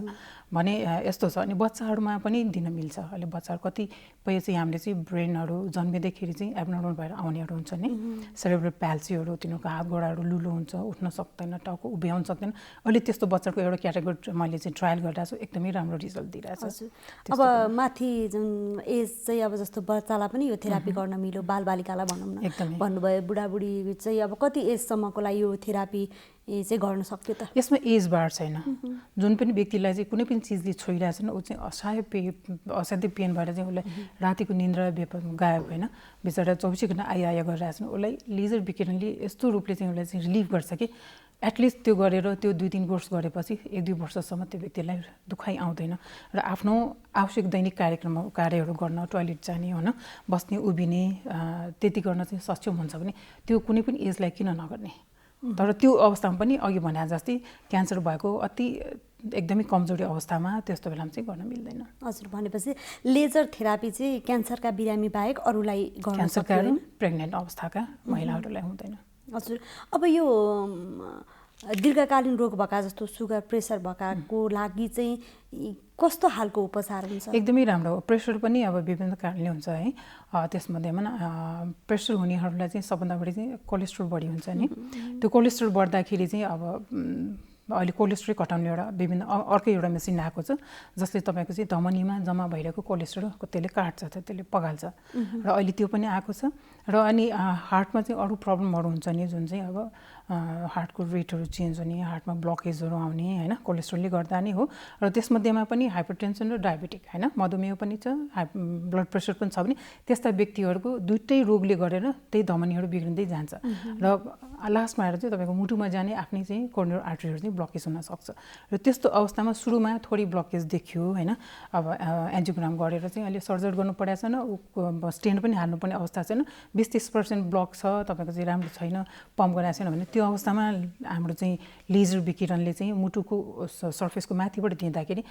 भने यस्तो छ। अनि बच्चाहरूमा पनि दिन मिल्छ। अहिले बच्चाहरू कतिपय चाहिँ हामीले चाहिँ ब्रेनहरू जन्मिँदैखेरि चाहिँ एब्नर्मल भएर आउनेहरू हुन्छ नि, सेरेब्रल प्याल्सीहरू, तिनीहरूको हात गोडाहरू लुलो हुन्छ, उठ्न सक्दैन, टाउको उभ्याउन सक्दैन। अहिले त्यस्तो बच्चाको एउटा क्याटेगोरी मैले चाहिँ ट्रायल गरिरहेको छु, एकदमै राम्रो रिजल्ट दिइरहेछ। अब माथि जुन एज चाहिँ अब जस्तो बच्चालाई पनि यो थेरापी गर्न मिल्यो, बालबालिकालाई भनौँ न भन्नुभयो, बुढाबुढी चाहिँ अब कति एजसम्मको लागि यो थेरापी चाहिँ गर्न सक्यो त? यसमा एज बार छैन। जुन पनि व्यक्तिलाई चाहिँ कुनै पनि चिजले छोइरहेछ न, ऊ चाहिँ असाध्यै पेन भएर चाहिँ उसलाई रातिको निन्द्रा गायब होइन, बिचरा 24 घण्टा आया गरिरहेछन्, उसलाई लेजर विकिरणले यस्तो रूपले चाहिँ उसलाई चाहिँ रिलिभ गर्छ कि एटलिस्ट त्यो गरेर त्यो 2-3 कोर्स गरेपछि 1-2 वर्षसम्म त्यो व्यक्तिलाई दुखाइ आउँदैन र आफ्नो आवश्यक दैनिक कार्यहरू गर्न, टोयलेट जाने होइन, बस्ने उभिने त्यति गर्न चाहिँ सक्षम हुन्छ भने त्यो कुनै पनि एजलाई किन नगर्ने। तर त्यो अवस्थामा पनि अघि भने जस्तै क्यान्सर भएको अति एकदमै कमजोरी अवस्थामा त्यस्तो बेलामा चाहिँ गर्न मिल्दैन। हजुर, भनेपछि लेजर थेरापी चाहिँ क्यान्सरका बिरामी बाहेक अरूलाई गर्न सक्दैन, प्रेग्नेन्ट अवस्थाका महिलाहरूलाई हुँदैन। हजुर, अब यो दीर्घकालीन रोग भएका जस्तो सुगर प्रेसर भएकाको लागि चाहिँ कस्तो खालको उपचार हुन्छ? एकदमै राम्रो हो। प्रेसर पनि अब विभिन्न कारणले हुन्छ है, त्यसमध्येमा प्रेसर हुनेहरूलाई चाहिँ सबभन्दा बढी चाहिँ कोलेस्ट्रोल बढी हुन्छ नि, त्यो कोलेस्ट्रोल बढ्दाखेरि चाहिँ अब अहिले कोलेस्ट्रोल घटाउने एउटा विभिन्न अर्कै एउटा मेसिन आएको छ जसले तपाईँको चाहिँ धमनीमा जम्मा भइरहेको कोलेस्ट्रोलको त्यसले काट्छ, त्यसले पगाल्छ र अहिले त्यो पनि आएको छ। र अनि हार्टमा चाहिँ अरू प्रब्लमहरू हुन्छ नि, जुन चाहिँ अब हार्टको रेटहरू चेन्ज हुने, हार्टमा ब्लकेजहरू आउने होइन, कोलेस्ट्रोलले गर्दा नै हो। र त्यसमध्येमा पनि हाइपरटेन्सन र डायबेटिक होइन, मधुमेह पनि छ, ब्लड प्रेसर पनि छ भने त्यस्ता व्यक्तिहरूको दुइटै रोगले गरेर त्यही धमनीहरू बिग्रिँदै जान्छ र लास्टमा आएर चाहिँ तपाईँको मुटुमा जाने आफ्नै चाहिँ कोरोनरी आर्टरीहरू चाहिँ ब्लकेज हुनसक्छ। र त्यस्तो अवस्थामा सुरुमा थोरै ब्लकेज देखियो होइन, अब एन्जियोग्राम गरेर चाहिँ अहिले सर्जरी गर्नु परेको छैन, स्टेन्ट पनि हाल्नुपर्ने अवस्था छैन, 20-30% ब्लक छ, तपाईँको चाहिँ राम्रो छैन, पम्प गराएको छैन भने त्यो अवस्थामा हाम्रो चाहिँ लेजर विकिरणले चाहिँ मुटुको सर्फेसको माथिबाट दिँदाखेरि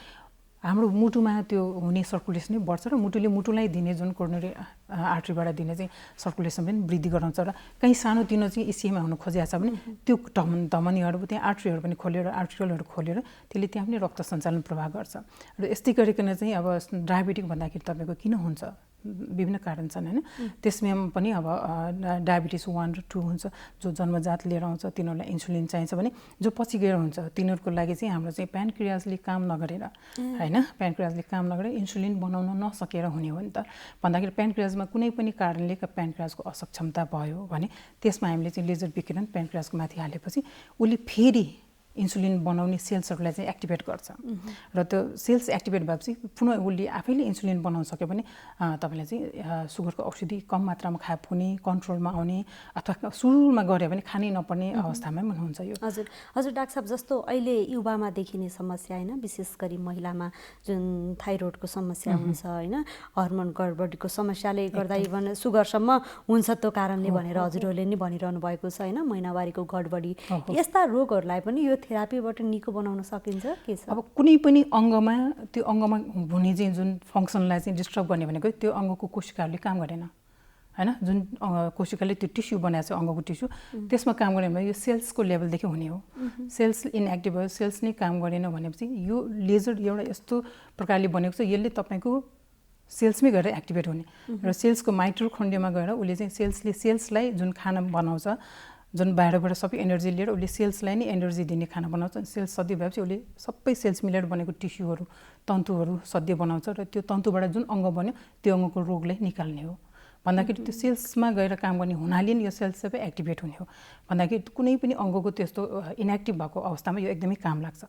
हाम्रो मुटुमा त्यो हुने सर्कुलेसन नै बढ्छ र मुटुलाई दिने जुन कोरोनरी आर्टरीबाट दिने चाहिँ सर्कुलेसन पनि वृद्धि गराउँछ र कहीँ सानोतिनो चाहिँ इसिएमा हुनु खोजिएको छ भने त्यो धमनीहरू त्यहाँ आर्टरीहरू पनि खोलेर आर्टरियलहरू खोलेर त्यसले त्यहाँ पनि रक्त सञ्चालन प्रवाह गर्छ। र यस्तै गरिकन चाहिँ अब डायबेटिक भन्दाखेरि तपाईँको किन हुन्छ, विभिन्न कारण छन् होइन, त्यसमा पनि अब डायबिटिस 1 र 2 हुन्छ, जो जन्मजात लिएर आउँछ तिनीहरूलाई इन्सुलिन चाहिन्छ भने जो पछि गएर हुन्छ तिनीहरूको लागि चाहिँ हाम्रो चाहिँ प्यानक्रियाजले काम नगरेर होइन, प्यानक्रियाजले काम नगरेर इन्सुलिन बनाउन नसकेर हुने हो नि त। भन्दाखेरि प्यानक्रियाजमा कुनै पनि कारणले प्यानक्रियाजको असक्षमता भयो भने त्यसमा हामीले चाहिँ लेजर विकिरण प्यानक्रियाजको माथि हालेपछि उसले फेरि इन्सुलिन बनाउने सेल्सहरूलाई चाहिँ एक्टिभेट गर्छ र त्यो सेल्स एक्टिभेट भएपछि पुनः उसले आफैले इन्सुलिन बनाउन सक्यो भने तपाईँलाई चाहिँ सुगरको औषधि कम मात्रामा खाए पनि कन्ट्रोलमा आउने अथवा सुरुमा गऱ्यो भने खानै नपर्ने अवस्थामा पनि हुन्छ यो। हजुर हजुर, डाक्टर साहब जस्तो अहिले युवामा देखिने समस्या होइन, विशेष गरी महिलामा जुन थाइरोइडको समस्या हुन्छ होइन, हर्मोन गडबडीको समस्याले गर्दा इभन सुगरसम्म हुन्छ त्यो कारणले भनेर हजुरहरूले नि भनिरहनु भएको छ होइन, महिनावारीको गडबडी, यस्ता रोगहरूलाई पनि यो थेरापीबाट निको बनाउन सकिन्छ के छ? अब कुनै पनि अङ्गमा त्यो अङ्गमा हुने चाहिँ जुन फङ्सनलाई चाहिँ डिस्टर्ब गर्ने भनेको त्यो अङ्गको कोशिकाहरूले काम गरेन होइन, जुन कोशिकाले त्यो टिस्यु बनाएको छ अङ्गको टिस्यु त्यसमा काम गरेन भने यो सेल्सको लेभलदेखि हुने हो। सेल्स इनएक्टिभ भयो, सेल्स नै काम गरेन भनेपछि यो लेजर एउटा यस्तो प्रकारले बनेको छ यसले तपाईँको सेल्समै गएर एक्टिभेट हुने र सेल्सको माइटोकन्ड्रियामा गएर उसले चाहिँ सेल्सलाई जुन खाना बनाउँछ, जुन बाहिरबाट सबै एनर्जी लिएर उसले सेल्सलाई नै एनर्जी दिने खाना बनाउँछ। सेल्स सधैँ भएपछि उसले सबै सेल्स मिलेर बनेको टिस्युहरू तन्तुहरू सधैँ बनाउँछ र त्यो तन्तुबाट जुन अङ्ग बन्यो त्यो अङ्गको रोगलाई निकाल्ने हो भन्दाखेरि त्यो सेल्समा गएर काम गर्ने हुनाले नि यो सेल्स सबै एक्टिभेट हुने हो भन्दाखेरि कुनै पनि अङ्गको त्यस्तो इनएक्टिभ भएको अवस्थामा यो एकदमै काम लाग्छ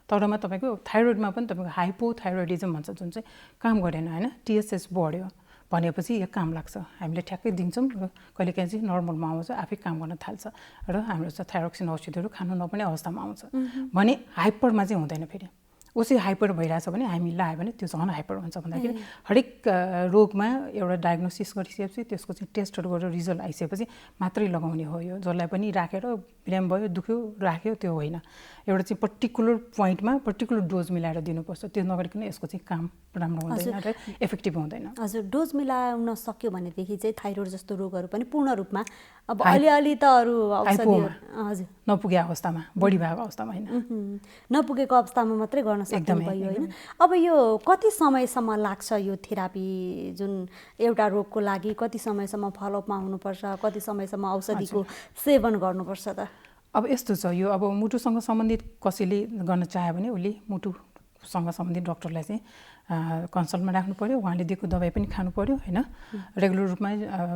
तरमा तपाईँको थाइरोइडमा पनि तपाईँको हाइपोथाइरोइडिजम भन्छ जुन चाहिँ काम गरेन होइन TSH बढ्यो भनेपछि यो काम लाग्छ हामीले ठ्याक्कै दिन्छौँ र कहिलेकाहीँ चाहिँ नर्मलमा आउँछ आफै काम गर्न थाल्छ र हाम्रो चाहिँ थाइरोक्सिन औषधिहरू खानु नपर्ने अवस्थामा आउँछ भने हाइपरमा चाहिँ हुँदैन फेरि उसै हाइपर भइरहेछ भने हामी लायो भने त्यो झन् हाइपर हुन्छ भन्दाखेरि हरेक रोगमा एउटा डायग्नोसिस गरिसकेपछि त्यसको चाहिँ टेस्टहरू गरेर रिजल्ट आइसकेपछि मात्रै लगाउने हो यो जसलाई पनि राखेर बिराम भयो दुख्यो राख्यो त्यो होइन एउटा चाहिँ पर्टिकुलर पोइन्टमा पर्टिकुलर डोज मिलाएर दिनुपर्छ त्यो नगरिकन यसको चाहिँ काम राम्रो हुँदैन र इफेक्टिभ हुँदैन हजुर डोज मिलाउन सक्यो भनेदेखि चाहिँ थाइरोइड जस्तो रोगहरू पनि पूर्ण रूपमा अब अलिअलि त अरू औषधिहरू हजुर नपुगेको अवस्थामा बढी भएको अवस्थामा होइन नपुगेको अवस्थामा मात्रै गर्न सक्नु भयो होइन अब यो कति समयसम्म लाग्छ यो थेरापी जुन एउटा रोगको लागि कति समयसम्म फलोअपमा हुनुपर्छ कति समयसम्म औषधिको सेवन गर्नुपर्छ त अब यस्तो छ यो अब मुटुसँग सम्बन्धित कसैले गर्न चाह्यो भने उसले मुटुसँग सम्बन्धित डक्टरलाई चाहिँ कन्सल्टमा राख्नु पर्यो उहाँले दिएको दबाई पनि खानु पर्यो होइन रेगुलर रूपमा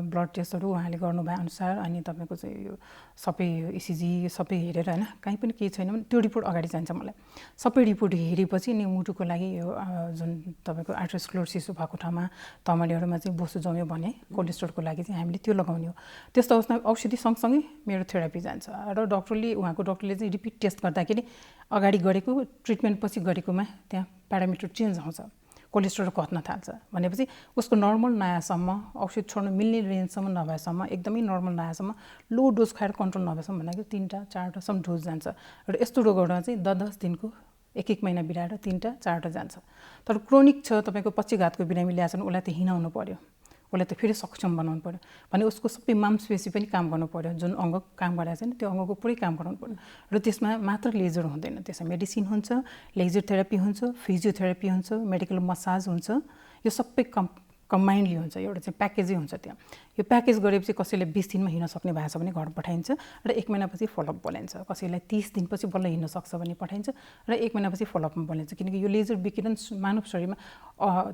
ब्लड टेस्टहरू उहाँले गर्नुभए अनुसार अनि तपाईँको चाहिँ यो सबै ECG सबै हेरेर होइन कहीँ पनि केही छैन भने त्यो रिपोर्ट अगाडि जान्छ मलाई सबै रिपोर्ट हेरेपछि नि मुटुको लागि यो जुन तपाईँको आर्थरोस्क्लेरोसिस भएको ठाउँमा तमलीहरूमा चाहिँ बोसो जम्यो भने कोलेस्ट्रोलको लागि चाहिँ हामीले त्यो लगाउने हो त्यस्तो अवस्थामा औषधि सँगसँगै मेरो थेरापी जान्छ र डक्टरले चाहिँ रिपिट टेस्ट गर्दाखेरि अगाडि गरेको ट्रिटमेन्ट पछि गरेकोमा त्यहाँ प्यारामिटर चेन्ज आउँछ कोलेस्ट्रोल घट्न थाल्छ भनेपछि उसको नर्मल नयाँसम्म औषध छोड्न मिल्ने रेन्जसम्म नभएसम्म एकदमै नर्मल नयाँसम्म लो डोज खाएर कन्ट्रोल नभएसम्म भन्दाखेरि 3टा 4टासम्म डोज जान्छ र यस्तो रोगहरूमा चाहिँ 10 दिनको 1 महिना बिराएर 3टा 4टा जान्छ तर क्रोनिक छ तपाईँको पक्षघातको बिरामी ल्याएको छ भने उसलाई त हिँडाउनु पर्यो उसलाई त फेरि सक्षम बनाउनु पर्यो भने उसको सबै मांसपेशी पनि काम गर्नु पर्यो जुन अङ्ग काम गरेको छैन त्यो अङ्गको पुरै काम गराउनु पर्यो र त्यसमा मात्र लेजर हुँदैन त्यसमा मेडिसिन हुन्छ लेजर थेरापी हुन्छ फिजियोथेरापी हुन्छ मेडिकल मसाज हुन्छ यो सबै कम्बाइन्डली हुन्छ एउटा चाहिँ प्याकेजै हुन्छ त्यहाँ यो प्याकेज गरेपछि कसैले 20 दिनमा हिँड्न सक्ने भएको छ भने घर पठाइन्छ र 1 महिनापछि फलोअप बोलाइन्छ कसैलाई 30 दिनपछि बल्ल हिँड्न सक्छ भने पठाइन्छ र 1 महिनापछि फलोअपमा बोलाइन्छ किनकि यो लेजर विकिरण मानव शरीरमा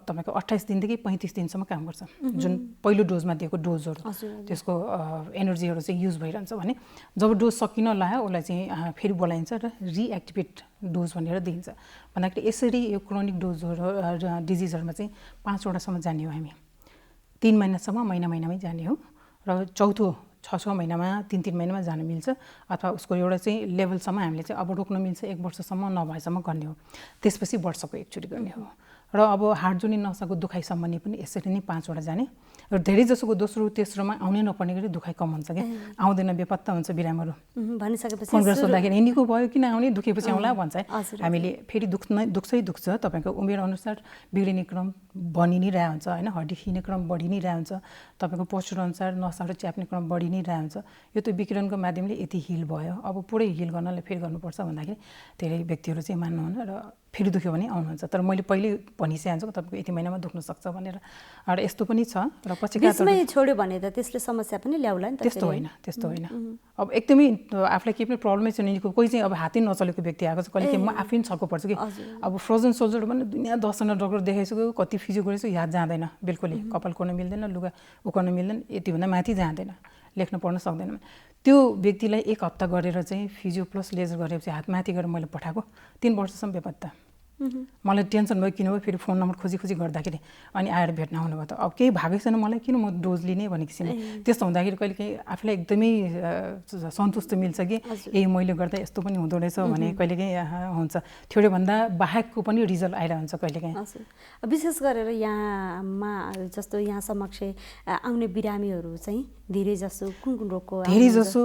तपाईँको 28 दिनदेखि 35 दिनसम्म काम गर्छ जुन पहिलो डोजमा दिएको डोजहरू त्यसको एनर्जीहरू चाहिँ युज भइरहन्छ भने जब डोज सकिन लाग्यो उसलाई चाहिँ फेरि बोलाइन्छ र रिएक्टिभेट डोज भनेर दिइन्छ भन्दाखेरि यसरी यो क्रोनिक डोजहरू डिजिजहरूमा चाहिँ 5 वटासम्म जाने हो हामी 3 महिनासम्म महिनामै जाने हो र चौथो 6 महिनामा 3 महिनामा जान मिल्छ अथवा उसको एउटा चाहिँ लेभलसम्म हामीले चाहिँ अब रोक्न मिल्छ 1 वर्षसम्म नभएसम्म गर्ने हो त्यसपछि वर्षको एकचोटि गर्ने हो र अब हार्ट जुनी नसाको दुखाइसम्म नि पनि यसरी नै 5 वटा जाने र धेरै जसोको दोस्रो तेस्रोमा आउनै नपर्ने गरी दुखाइ कम हुन्छ क्या आउँदैन बेपत्ता हुन्छ बिरामहरू भनिसकेपछि फोन गरेर सोध्दाखेरि निको भयो किन आउने दुखेपछि आउँला भन्छ हामीले फेरि दुख्छ तपाईँको उमेर अनुसार बिग्रिने क्रम बढी नै रह्यो हुन्छ होइन हड्डी खिने क्रम बढी नै रह्यो हुन्छ तपाईँको पोस्चर अनुसार नसाहरू च्याप्ने क्रम बढी नै रह्यो हुन्छ यो त विकिरणको माध्यमले यति हिल भयो अब पुरै हिल गर्नलाई फेरि गर्नुपर्छ भन्दाखेरि धेरै व्यक्तिहरू चाहिँ मान्नुहुन्न र फेरि दुख्यो भने आउनुहुन्छ तर मैले पहिले भनिसकेको छु तपाईँको यति महिनामा दुख्न सक्छ भनेर र यस्तो पनि छ र पछि त्यसमै छोड्यो भने त त्यसले समस्या पनि ल्याउला नि त त्यस्तो होइन अब एकदमै आफूलाई केही पनि प्रब्लमै छैन कोही चाहिँ अब हातै नचलेको व्यक्ति आएको छ कहिले म आफै छक्क पर्छ कि अब फ्रोजन सोल्जर भने दुनियाँ 10जना डक्टर देखाइसक्यो कति फिजियो गरेछु याद जाँदैन बिल्कुलै कपाल कोर्न मिल्दैन लुगा उकाउन मिल्दैन यतिभन्दा माथि जाँदैन लेख्न पढ्न सक्दैन त्यो व्यक्तिलाई 1 हप्ता गरेर चाहिँ फिजियो प्लस लेजर गरेपछि हात माथि गरेर मैले पठाएको 3 वर्षसम्म बेपत्ता मलाई टेन्सन भयो किन भयो फेरि फोन नम्बर खोजी गर्दाखेरि अनि आएर भेट्न आउनुभयो त अब केही भागै छैन मलाई किन म डोज लिने भनेको छैन त्यस्तो हुँदाखेरि कहिलेकाहीँ आफूलाई एकदमै सन्तुष्ट मिल्छ कि मैले गर्दा यस्तो पनि हुँदो रहेछ भने कहिलेकाहीँ हुन्छ थोरैभन्दा बाहेकको पनि रिजल्ट आइरहेको हुन्छ कहिलेकाहीँ विशेष गरेर यहाँमा जस्तो यहाँ समक्ष आउने बिरामीहरू चाहिँ धेरै जसो कुन रोगको धेरै जसो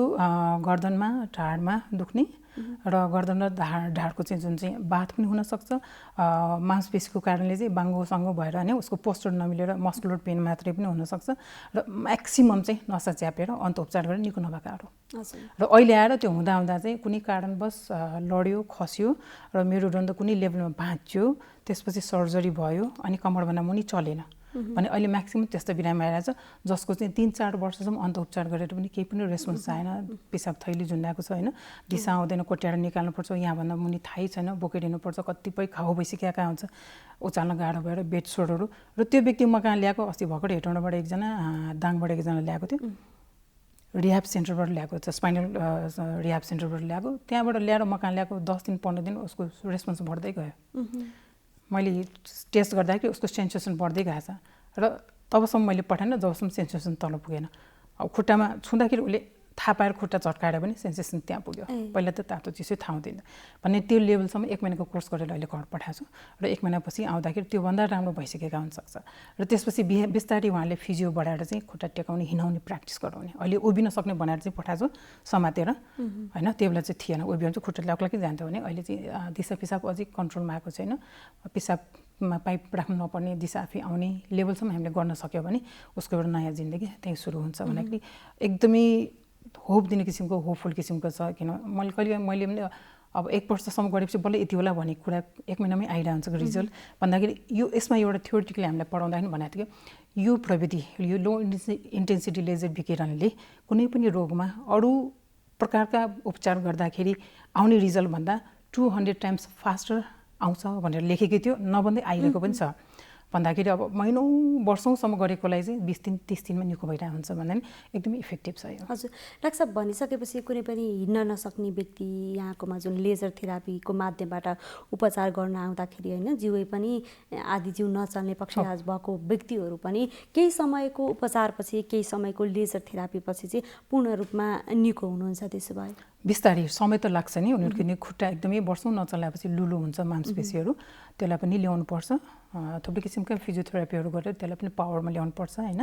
गर्दनमा ढाडमा दुख्ने र गर्दन र ढाडको चाहिँ जुन चाहिँ बाथ पनि हुनसक्छ मांसपेशीको कारणले चाहिँ बाङ्गोसँग भएर होइन उसको पोस्चर नमिलेर मस्कुलर पेन मात्रै पनि हुनसक्छ र म्याक्सिमम चाहिँ नसा च्यापेर अन्तोपचार गरेर निको नभएकाहरू र अहिले आएर त्यो हुँदा चाहिँ कुनै कारणवश लड्यो खस्यो र मेरुदण्ड कुनै लेभलमा भाँच्यो त्यसपछि सर्जरी भयो अनि कमरभन्दा मुनि चलेन भने अहिले म्याक्सिमम् त्यस्तो बिरामी आइरहेछ जसको चाहिँ 3-4 वर्षसम्म अन्तउपचार गरेर पनि केही पनि रेस्पोन्स आएन, पिसाब थैली झुन्डाएको छ होइन, दिशा आउँदैन, कोट्याएर निकाल्नुपर्छ, यहाँभन्दा मुनि थाहै छैन, बोकेरिनुपर्छ, कतिपय घाउ भइसकेका हुन्छ, उचाल्न गाह्रो भएर बेड सोरहरू। र त्यो व्यक्ति म कहाँ ल्याएको, अस्ति भर्खर हेटौँडाबाट एकजना, दाङबाट एकजना ल्याएको थियो, रिह्याब सेन्टरबाट ल्याएको छ, स्पाइनल रिह्याब सेन्टरबाट ल्याएको, त्यहाँबाट ल्याएर म कहाँ ल्याएको 10 दिन 15 दिन उसको रेस्पोन्स बढ्दै गयो। मैले टेस्ट गर्दाखेरि उसको सेन्सेसन बढ्दै गएछ र तबसम्म मैले पठाएन जबसम्म सेन्सेसन तल पुगेन। अब खुट्टामा छुँदाखेरि उसले थाहा पाएर खुट्टा झट्काएर पनि सेन्सेसन त्यहाँ पुग्यो, पहिला त तातो चिसो थाहा हुँदैन भन्ने त्यो लेभलसम्म 1 महिनाको कोर्स गरेर अहिले घर पठाएको छु र 1 महिनापछि आउँदाखेरि त्योभन्दा राम्रो भइसकेका हुनसक्छ र त्यसपछि बिस्तारै उहाँले फिजियो बढाएर चाहिँ खुट्टा टेकाउने हिँडाउने प्र्याक्टिस गराउने, अहिले उभिन सक्ने बनाएर चाहिँ पठाएको छु समातेर होइन, त्यो बेला चाहिँ थिएन, उभियो भने चाहिँ खुट्टा लाक्लाकै जान्थ्यो भने अहिले चाहिँ दिशा पिसाब अझै कन्ट्रोलमा आएको छैन, पिसाबमा पाइप राख्नु नपर्ने, दिशा आफै आउने लेभलसम्म हामीले गर्न सक्यो भने उसको एउटा नयाँ जिन्दगी त्यहीँ सुरु हुन्छ भन्दाखेरि एकदमै होप दिने किसिमको, होपफुल किसिमको छ। किन मैले पनि अब 1 वर्षसम्म गरेपछि बल्ल यति होला भन्ने कुरा 1 महिनामै आइरहन्छ रिजल्ट भन्दाखेरि यसमा एउटा थ्योरिटिकली हामीलाई पढाउँदाखेरि भनेको थियो कि यो प्रविधि, यो लो इन्टेन्सिटी लेजर विकिरणले कुनै पनि रोगमा अरू प्रकारका उपचार गर्दाखेरि आउने रिजल्टभन्दा 200 टाइम्स फास्टर आउँछ भनेर लेखेकै थियो, नभन्दै आइरहेको पनि छ भन्दाखेरि अब महिनौँ वर्षौँसम्म गरेकोलाई चाहिँ 20 दिन 30 दिनमा निको भइरहेको हुन्छ भन्दा नि एकदमै इफेक्टिभ छ यो। हजुर डाक्टर साहब, भनिसकेपछि कुनै पनि हिँड्न नसक्ने व्यक्ति यहाँकोमा जुन लेजर थेरापीको माध्यमबाट उपचार गर्न आउँदाखेरि होइन, जिउै पनि आदि जिउ नचल्ने पक्षाघात भएको व्यक्तिहरू पनि केही समयको उपचारपछि, केही समयको लेजर थेरापीपछि चाहिँ पूर्ण रूपमा निको हुनुहुन्छ। त्यसो भए बिस्तारै समय त लाग्छ नि, उनीहरूको नि खुट्टा एकदमै वर्षौँ नचलाएपछि लुलो हुन्छ मांसपेशीहरू, त्यसलाई पनि ल्याउनुपर्छ, थुप्रै किसिमका फिजियोथेरापीहरू गरेर त्यसलाई पनि पावरमा ल्याउनुपर्छ होइन।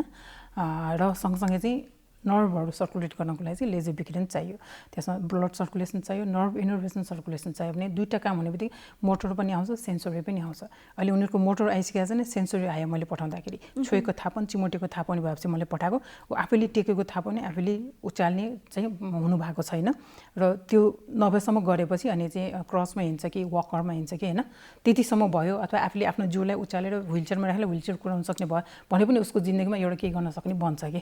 र सँगसँगै चाहिँ नर्भहरू सर्कुलेट गर्नको लागि चाहिँ लेजर विकिरण चाहियो, त्यसमा ब्लड सर्कुलेसन चाहियो, नर्भ इनर्भेसन सर्कुलेसन चाहियो भने दुईवटा काम हुने बित्तिकै मोटर पनि आउँछ, सेन्सोरी पनि आउँछ। अहिले उनीहरूको मोटर आइसकेको छ नि, सेन्सोरी आयो मैले पठाउँदाखेरि, छोएको थाहा पनि चिमोटेको थाहा पनि भएपछि मैले पठाएको, ऊ आफैले टेकेको थाहा पनि आफैले उचाल्ने चाहिँ हुनुभएको छैन र त्यो नभएसम्म गरेपछि अनि चाहिँ क्रसमा हिँड्छ कि वकरमा हिँड्छ कि होइन, त्यतिसम्म भयो अथवा आफूले आफ्नो जिउलाई उचालेर व्हिलचेयरमा राखेर व्हिलचेयर कुदाउन सक्ने भयो भने पनि उसको जिन्दगीमा एउटा केही गर्न सक्ने बन्छ कि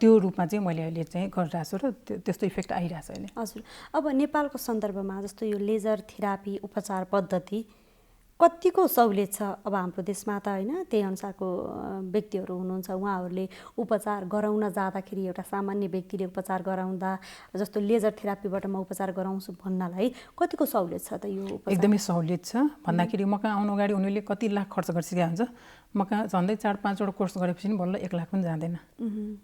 त्यो रूपमा चाहिँ मैले अहिले चाहिँ गरिरहेको छु र त्यस्तो इफेक्ट आइरहेको छ अहिले। हजुर, अब नेपालको सन्दर्भमा जस्तो यो लेजर थेरापी उपचार पद्धति कतिको सहुलियत छ? अब हाम्रो देशमा त होइन त्यही अनुसारको व्यक्तिहरू हुनुहुन्छ, उहाँहरूले उपचार गराउन जाँदाखेरि एउटा सामान्य व्यक्तिले उपचार गराउँदा जस्तो लेजर थेरापीबाट म उपचार गराउँछु भन्नलाई कतिको सहुलियत छ त? यो एकदमै सहुलियत छ भन्दाखेरि म कहाँ आउनु अगाडि उनीहरूले कति लाख खर्च गरिसकेको हुन्छ, म कहाँ झन्डै 4-5 वटा कोर्स गरेपछि पनि बल्ल 1 लाख पनि जाँदैन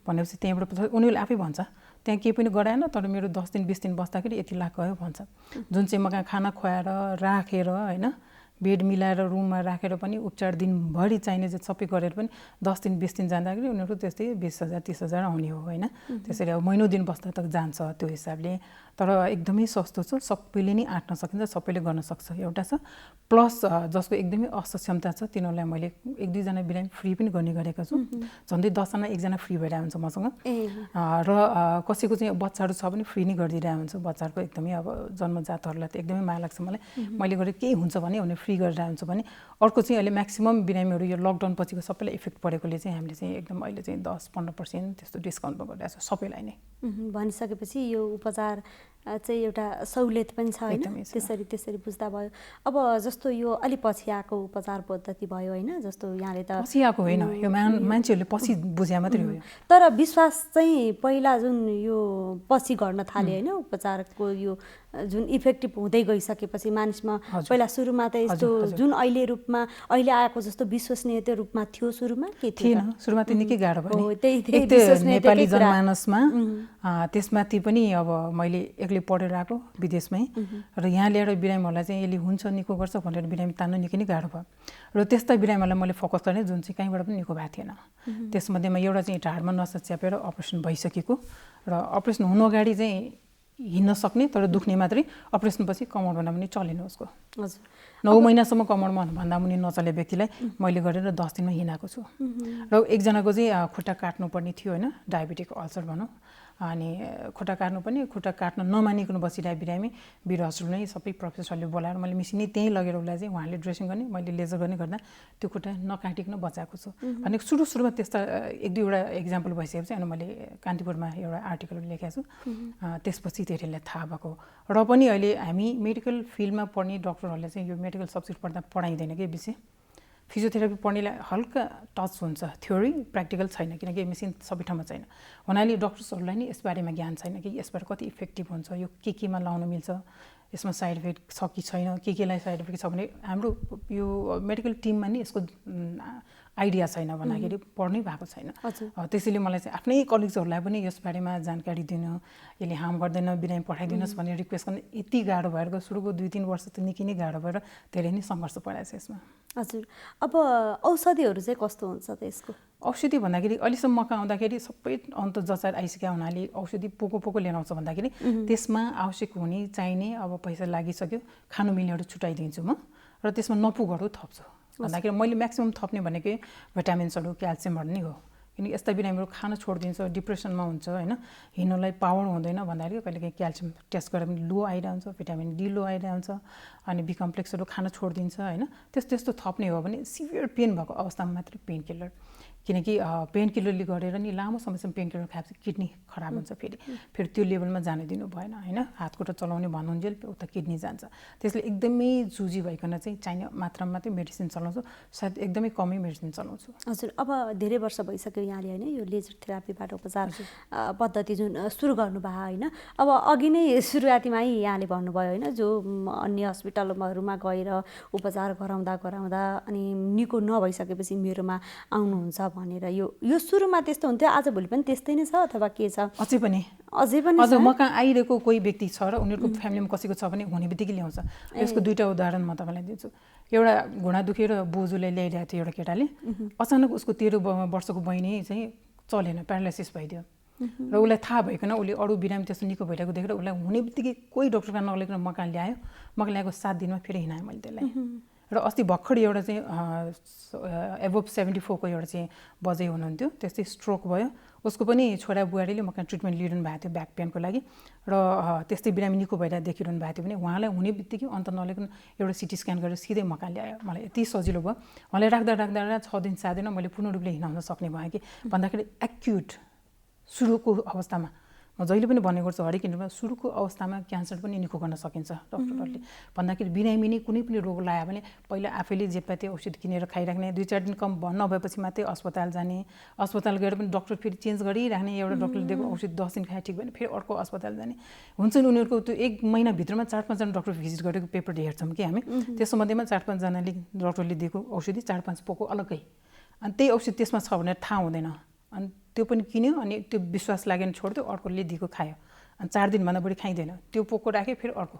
भनेपछि त्यहीँबाट उनीहरूले आफै भन्छ त्यहाँ केही पनि गराएन तर मेरो 10 दिन 20 दिन बस्दाखेरि यति लाख गयो भन्छ। जुन चाहिँ म कहाँ खाना खुवाएर राखेर होइन, बेड मिलाएर रुममा राखेर पनि उपचार दिनभरि चाहिने चाहिँ सबै गरेर पनि 10 दिन 20 दिन जाँदाखेरि उनीहरू त्यस्तै 20,000 30,000 आउने हो होइन। त्यसरी अब महिनौ दिन बस्दा त जान्छ त्यो हिसाबले, तर एकदमै सस्तो छ, सबैले नै आँट्न सकिन्छ, सबैले गर्न सक्छ एउटा छ। प्लस जसको एकदमै असक्षमता छ तिनीहरूलाई मैले 1-2 जना बिरामी फ्री पनि गर्ने गरेको छु, झन्डै 10 जना 1 जना फ्री भइरहेको हुन्छ मसँग र कसैको चाहिँ बच्चाहरू छ भने फ्री नै गरिदिइरहेको हुन्छ, बच्चाहरूको एकदमै अब जन्मजातहरूलाई त एकदमै माया लाग्छ मलाई, मैले गरेर केही हुन्छ भने उनीहरू फ्री गरिरहेको हुन्छ भने। अर्को चाहिँ अहिले म्याक्सिमम बिरामीहरू यो लकडाउन पछिको सबैलाई इफेक्ट परेकोले चाहिँ हामीले चाहिँ एकदम अहिले चाहिँ 10-15% त्यस्तो डिस्काउन्टमा गरिरहेको छ सबैलाई नै। भनिसकेपछि यो उपचार चाहिँ एउटा सहुलियत पनि छ होइन, त्यसरी बुझ्दा भयो। अब जस्तो यो अलि पछि आएको उपचार पद्धति भयो होइन, जस्तो यहाँले त पछि आएको होइन, यो मान्छेहरूले पछि बुझ्या मात्रै हो, तर विश्वास चाहिँ पहिला जुन यो पछि गर्न थाले होइन, उपचारको यो जुन इफेक्टिभ हुँदै गइसकेपछि मानिसमा पहिला सुरुमा त यस्तो जुन अहिले आएको जस्तो विश्वसनीयता रूपमा थियो सुरुमा के थिएन, सुरुमा त निकै गाह्रो भयो नेपाली जनमानसमा। त्यसमाथि पनि अब मैले एक्लै पढेर आएको विदेशमै र यहाँ ल्याएर बिरामीहरूलाई चाहिँ यसले हुन्छ निको गर्छ भनेर बिरामी तान्नु निकै नै गाह्रो भयो र त्यस्ता बिरामीहरूलाई मैले फोकस गरेँ जुन चाहिँ कहीँबाट पनि निको भएको थिएन। त्यसमध्येमा एउटा चाहिँ ढाडमा नसा च्यापेर अपरेसन भइसकेको र अपरेसन हुनु अगाडि चाहिँ हिँड्न सक्ने तर दुख्ने मात्रै, अपरेसनपछि कमरमा पनि चलेन उसको। 9 महिनासम्म कमरमा भन्दा मुनि नचले व्यक्तिलाई मैले गरेर 10 दिनमा हिँडाएको छु र एकजनाको चाहिँ खुट्टा काट्नुपर्ने थियो होइन, डायबेटिक अल्सर भनौँ, अनि खुट्टा काट्नु पनि खुट्टा काट्न नमानिकन बसिरहेको बिरामी वीर हस्पिटल नै सबै प्रोफेसरले बोलाएर मैले मिसिनै त्यहीँ लगेर उसलाई चाहिँ उहाँले ड्रेसिङ गर्ने मैले लेजर गर्ने गर्दा त्यो खुट्टा नकाटिकन बचाएको छु भनेको सुरुमा त्यस्ता एक दुईवटा इक्जाम्पल भइसकेपछि अनि मैले कान्तिपुरमा एउटा आर्टिकल लेखेको छु त्यसपछि धेरैलाई थाहा भएको र पनि अहिले हामी मेडिकल फिल्डमा पढ्ने डक्टरहरूले चाहिँ यो मेडिकल सब्जेक्ट पढ्दा पढाइँदैन कि विषय फिजियोथेरापी पढ्नेलाई हल्का टच हुन्छ थ्योरी प्र्याक्टिकल छैन किनकि मेसिन सबै ठाउँमा छैन हुनाले डक्टर्सहरूलाई नि यसबारेमा ज्ञान छैन कि यसबाट कति इफेक्टिभ हुन्छ यो केमा लाउन मिल्छ यसमा साइड इफेक्ट छ कि छैन केलाई साइड इफेक्ट छ भने हाम्रो यो मेडिकल टिममा नि यसको आइडिया छैन भन्दाखेरि पढ्नै भएको छैन त्यसैले मलाई चाहिँ आफ्नै कलिग्सहरूलाई पनि यसबारेमा जानकारी दिनु यसले हार्म गर्दैन बिरामी पठाइदिनुहोस् भन्ने रिक्वेस्ट गर्न यति गाह्रो भएर सुरुको 2-3 वर्ष त निकै नै गाह्रो भएर धेरै नै सङ्घर्ष परेको छ यसमा हजुर अब औषधिहरू चाहिँ कस्तो हुन्छ त यसको औषधि भन्दाखेरि अहिलेसम्म मका आउँदाखेरि सबै अन्त जचार आइसकेका हुनाले औषधि पोको लिन आउँछ भन्दाखेरि त्यसमा आवश्यक हुने चाहिने अब पैसा लागिसक्यो खानु मिल्नेहरू छुट्याइदिन्छु म र त्यसमा नपुगहरू थप्छु भन्दाखेरि मैले म्याक्सिमम थप्ने भनेकै भिटामिन्सहरू क्याल्सियमहरू नै हो किनकि यस्ता बिरामीहरू खान छोडिदिन्छ डिप्रेसनमा हुन्छ होइन हिँड्नलाई पावर हुँदैन भन्दाखेरि कहिलेकाहीँ क्याल्सियम टेस्ट गरेर पनि लो आइरहेको हुन्छ भिटामिन डी लो आइरहेको हुन्छ अनि बी कम्प्लेक्सहरू खान छोडिदिन्छ होइन त्यस्तो थप्ने हो भने सिभियर पेन भएको अवस्थामा मात्रै पेन किलर किनकि पेन किलरले गरेर नि लामो समयसम्म पेन किलर खाएपछि किडनी खराब हुन्छ फेरि त्यो लेभलमा जान दिनु भएन होइन हातखुट्टा चलाउने भन्नुहुन्जेल उता किडनी जान्छ त्यसले एकदमै जुजी भइकन चाहिँ चाहिने मात्रामा मात्रै मेडिसिन चलाउँछु सायद एकदमै कमै मेडिसिन चलाउँछु हजुर अब धेरै वर्ष भइसक्यो यहाँले होइन यो लेजर थेरापीबाट उपचार पद्धति जुन सुरु गर्नुभयो होइन अब अघि नै सुरुवातीमै यहाँले भन्नुभयो होइन जो अन्य हस्पिटलहरूमा गएर उपचार गराउँदा अनि निको नभइसकेपछि मेरोमा आउनुहुन्छ भनेर यो सुरुमा त्यस्तो हुन्थ्यो आजभोलि पनि त्यस्तै नै छ अथवा के छ अझै पनि अझ मका आइरहेको कोही व्यक्ति छ र उनीहरूको फ्यामिलीमा कसैको छ भने हुने बित्तिकै ल्याउँछ यसको 2टा उदाहरण म तपाईँलाई दिन्छु एउटा घुँडा दुखेर बोजूले ल्याइरहेको थियो एउटा केटाले अचानक उसको 13 वर्षको बहिनी चाहिँ चलेन प्यारालाइसिस भइदियो र उसलाई थाहा भइकन उसले अरू बिरामी त्यस्तो निको भइरहेको देखेर उसलाई हुने बित्तिकै कोही डक्टरका नलिकन मका ल्यायो मका ल्याएको 7 दिनमा फेरि हिँडाएँ मैले त्यसलाई र अस्ति भर्खर एउटा चाहिँ एबोभ 74 को एउटा चाहिँ बजै हुनुहुन्थ्यो त्यस्तै स्ट्रोक भयो उसको पनि छोरा बुहारीले मका ट्रिटमेन्ट लिइरहनु भएको थियो ब्याक पेनको लागि र त्यस्तै बिरामी निको भएर देखिरहनु भएको थियो भने उहाँलाई हुने बित्तिकै अन्त नलिकन एउटा सिटी स्क्यान गरेर सिधै मका ल्यायो मलाई यति सजिलो भयो उहाँलाई राख्दा 6 दिन 7 दिन मैले पूर्ण रूपले हिँडाउन सक्ने भएँ कि भन्दाखेरि एक्युट सुरुको अवस्थामा म जहिले पनि भन्ने गर्छु हरेक इन्टरभ्यूमा सुरुको अवस्थामा क्यान्सर पनि निको गर्न सकिन्छ डक्टरहरूले भन्दाखेरि बिरामी नै कुनै पनि रोग लाग्यो भने पहिला आफैले जेपाते औषध किनेर खाइराख्ने 2-4 दिन कम नभएपछि मात्रै अस्पताल जाने अस्पताल गएर पनि डक्टर फेरि चेन्ज गरिराख्ने एउटा डक्टरले दिएको औषध 10 दिन खाए ठिक भएन फेरि अर्को अस्पताल जाने हुन्छ नि उनीहरूको त्यो 1 महिनाभित्रमा 4-5 जना डक्टर भिजिट गरेको पेपर हेर्छौँ कि हामी त्यसो मध्येमा 4-5 जनाले डक्टरले दिएको औषधि 4-5 पोको अलग्गै अनि त्यही औषध त्यसमा छ भनेर थाहा हुँदैन अनि त्यो पनि किन्यो अनि त्यो विश्वास लागेन छोड्यो अर्कोले दिएको खायो अनि 4 दिनभन्दा बढी खाइँदैन त्यो पोको राख्यो फेरि अर्को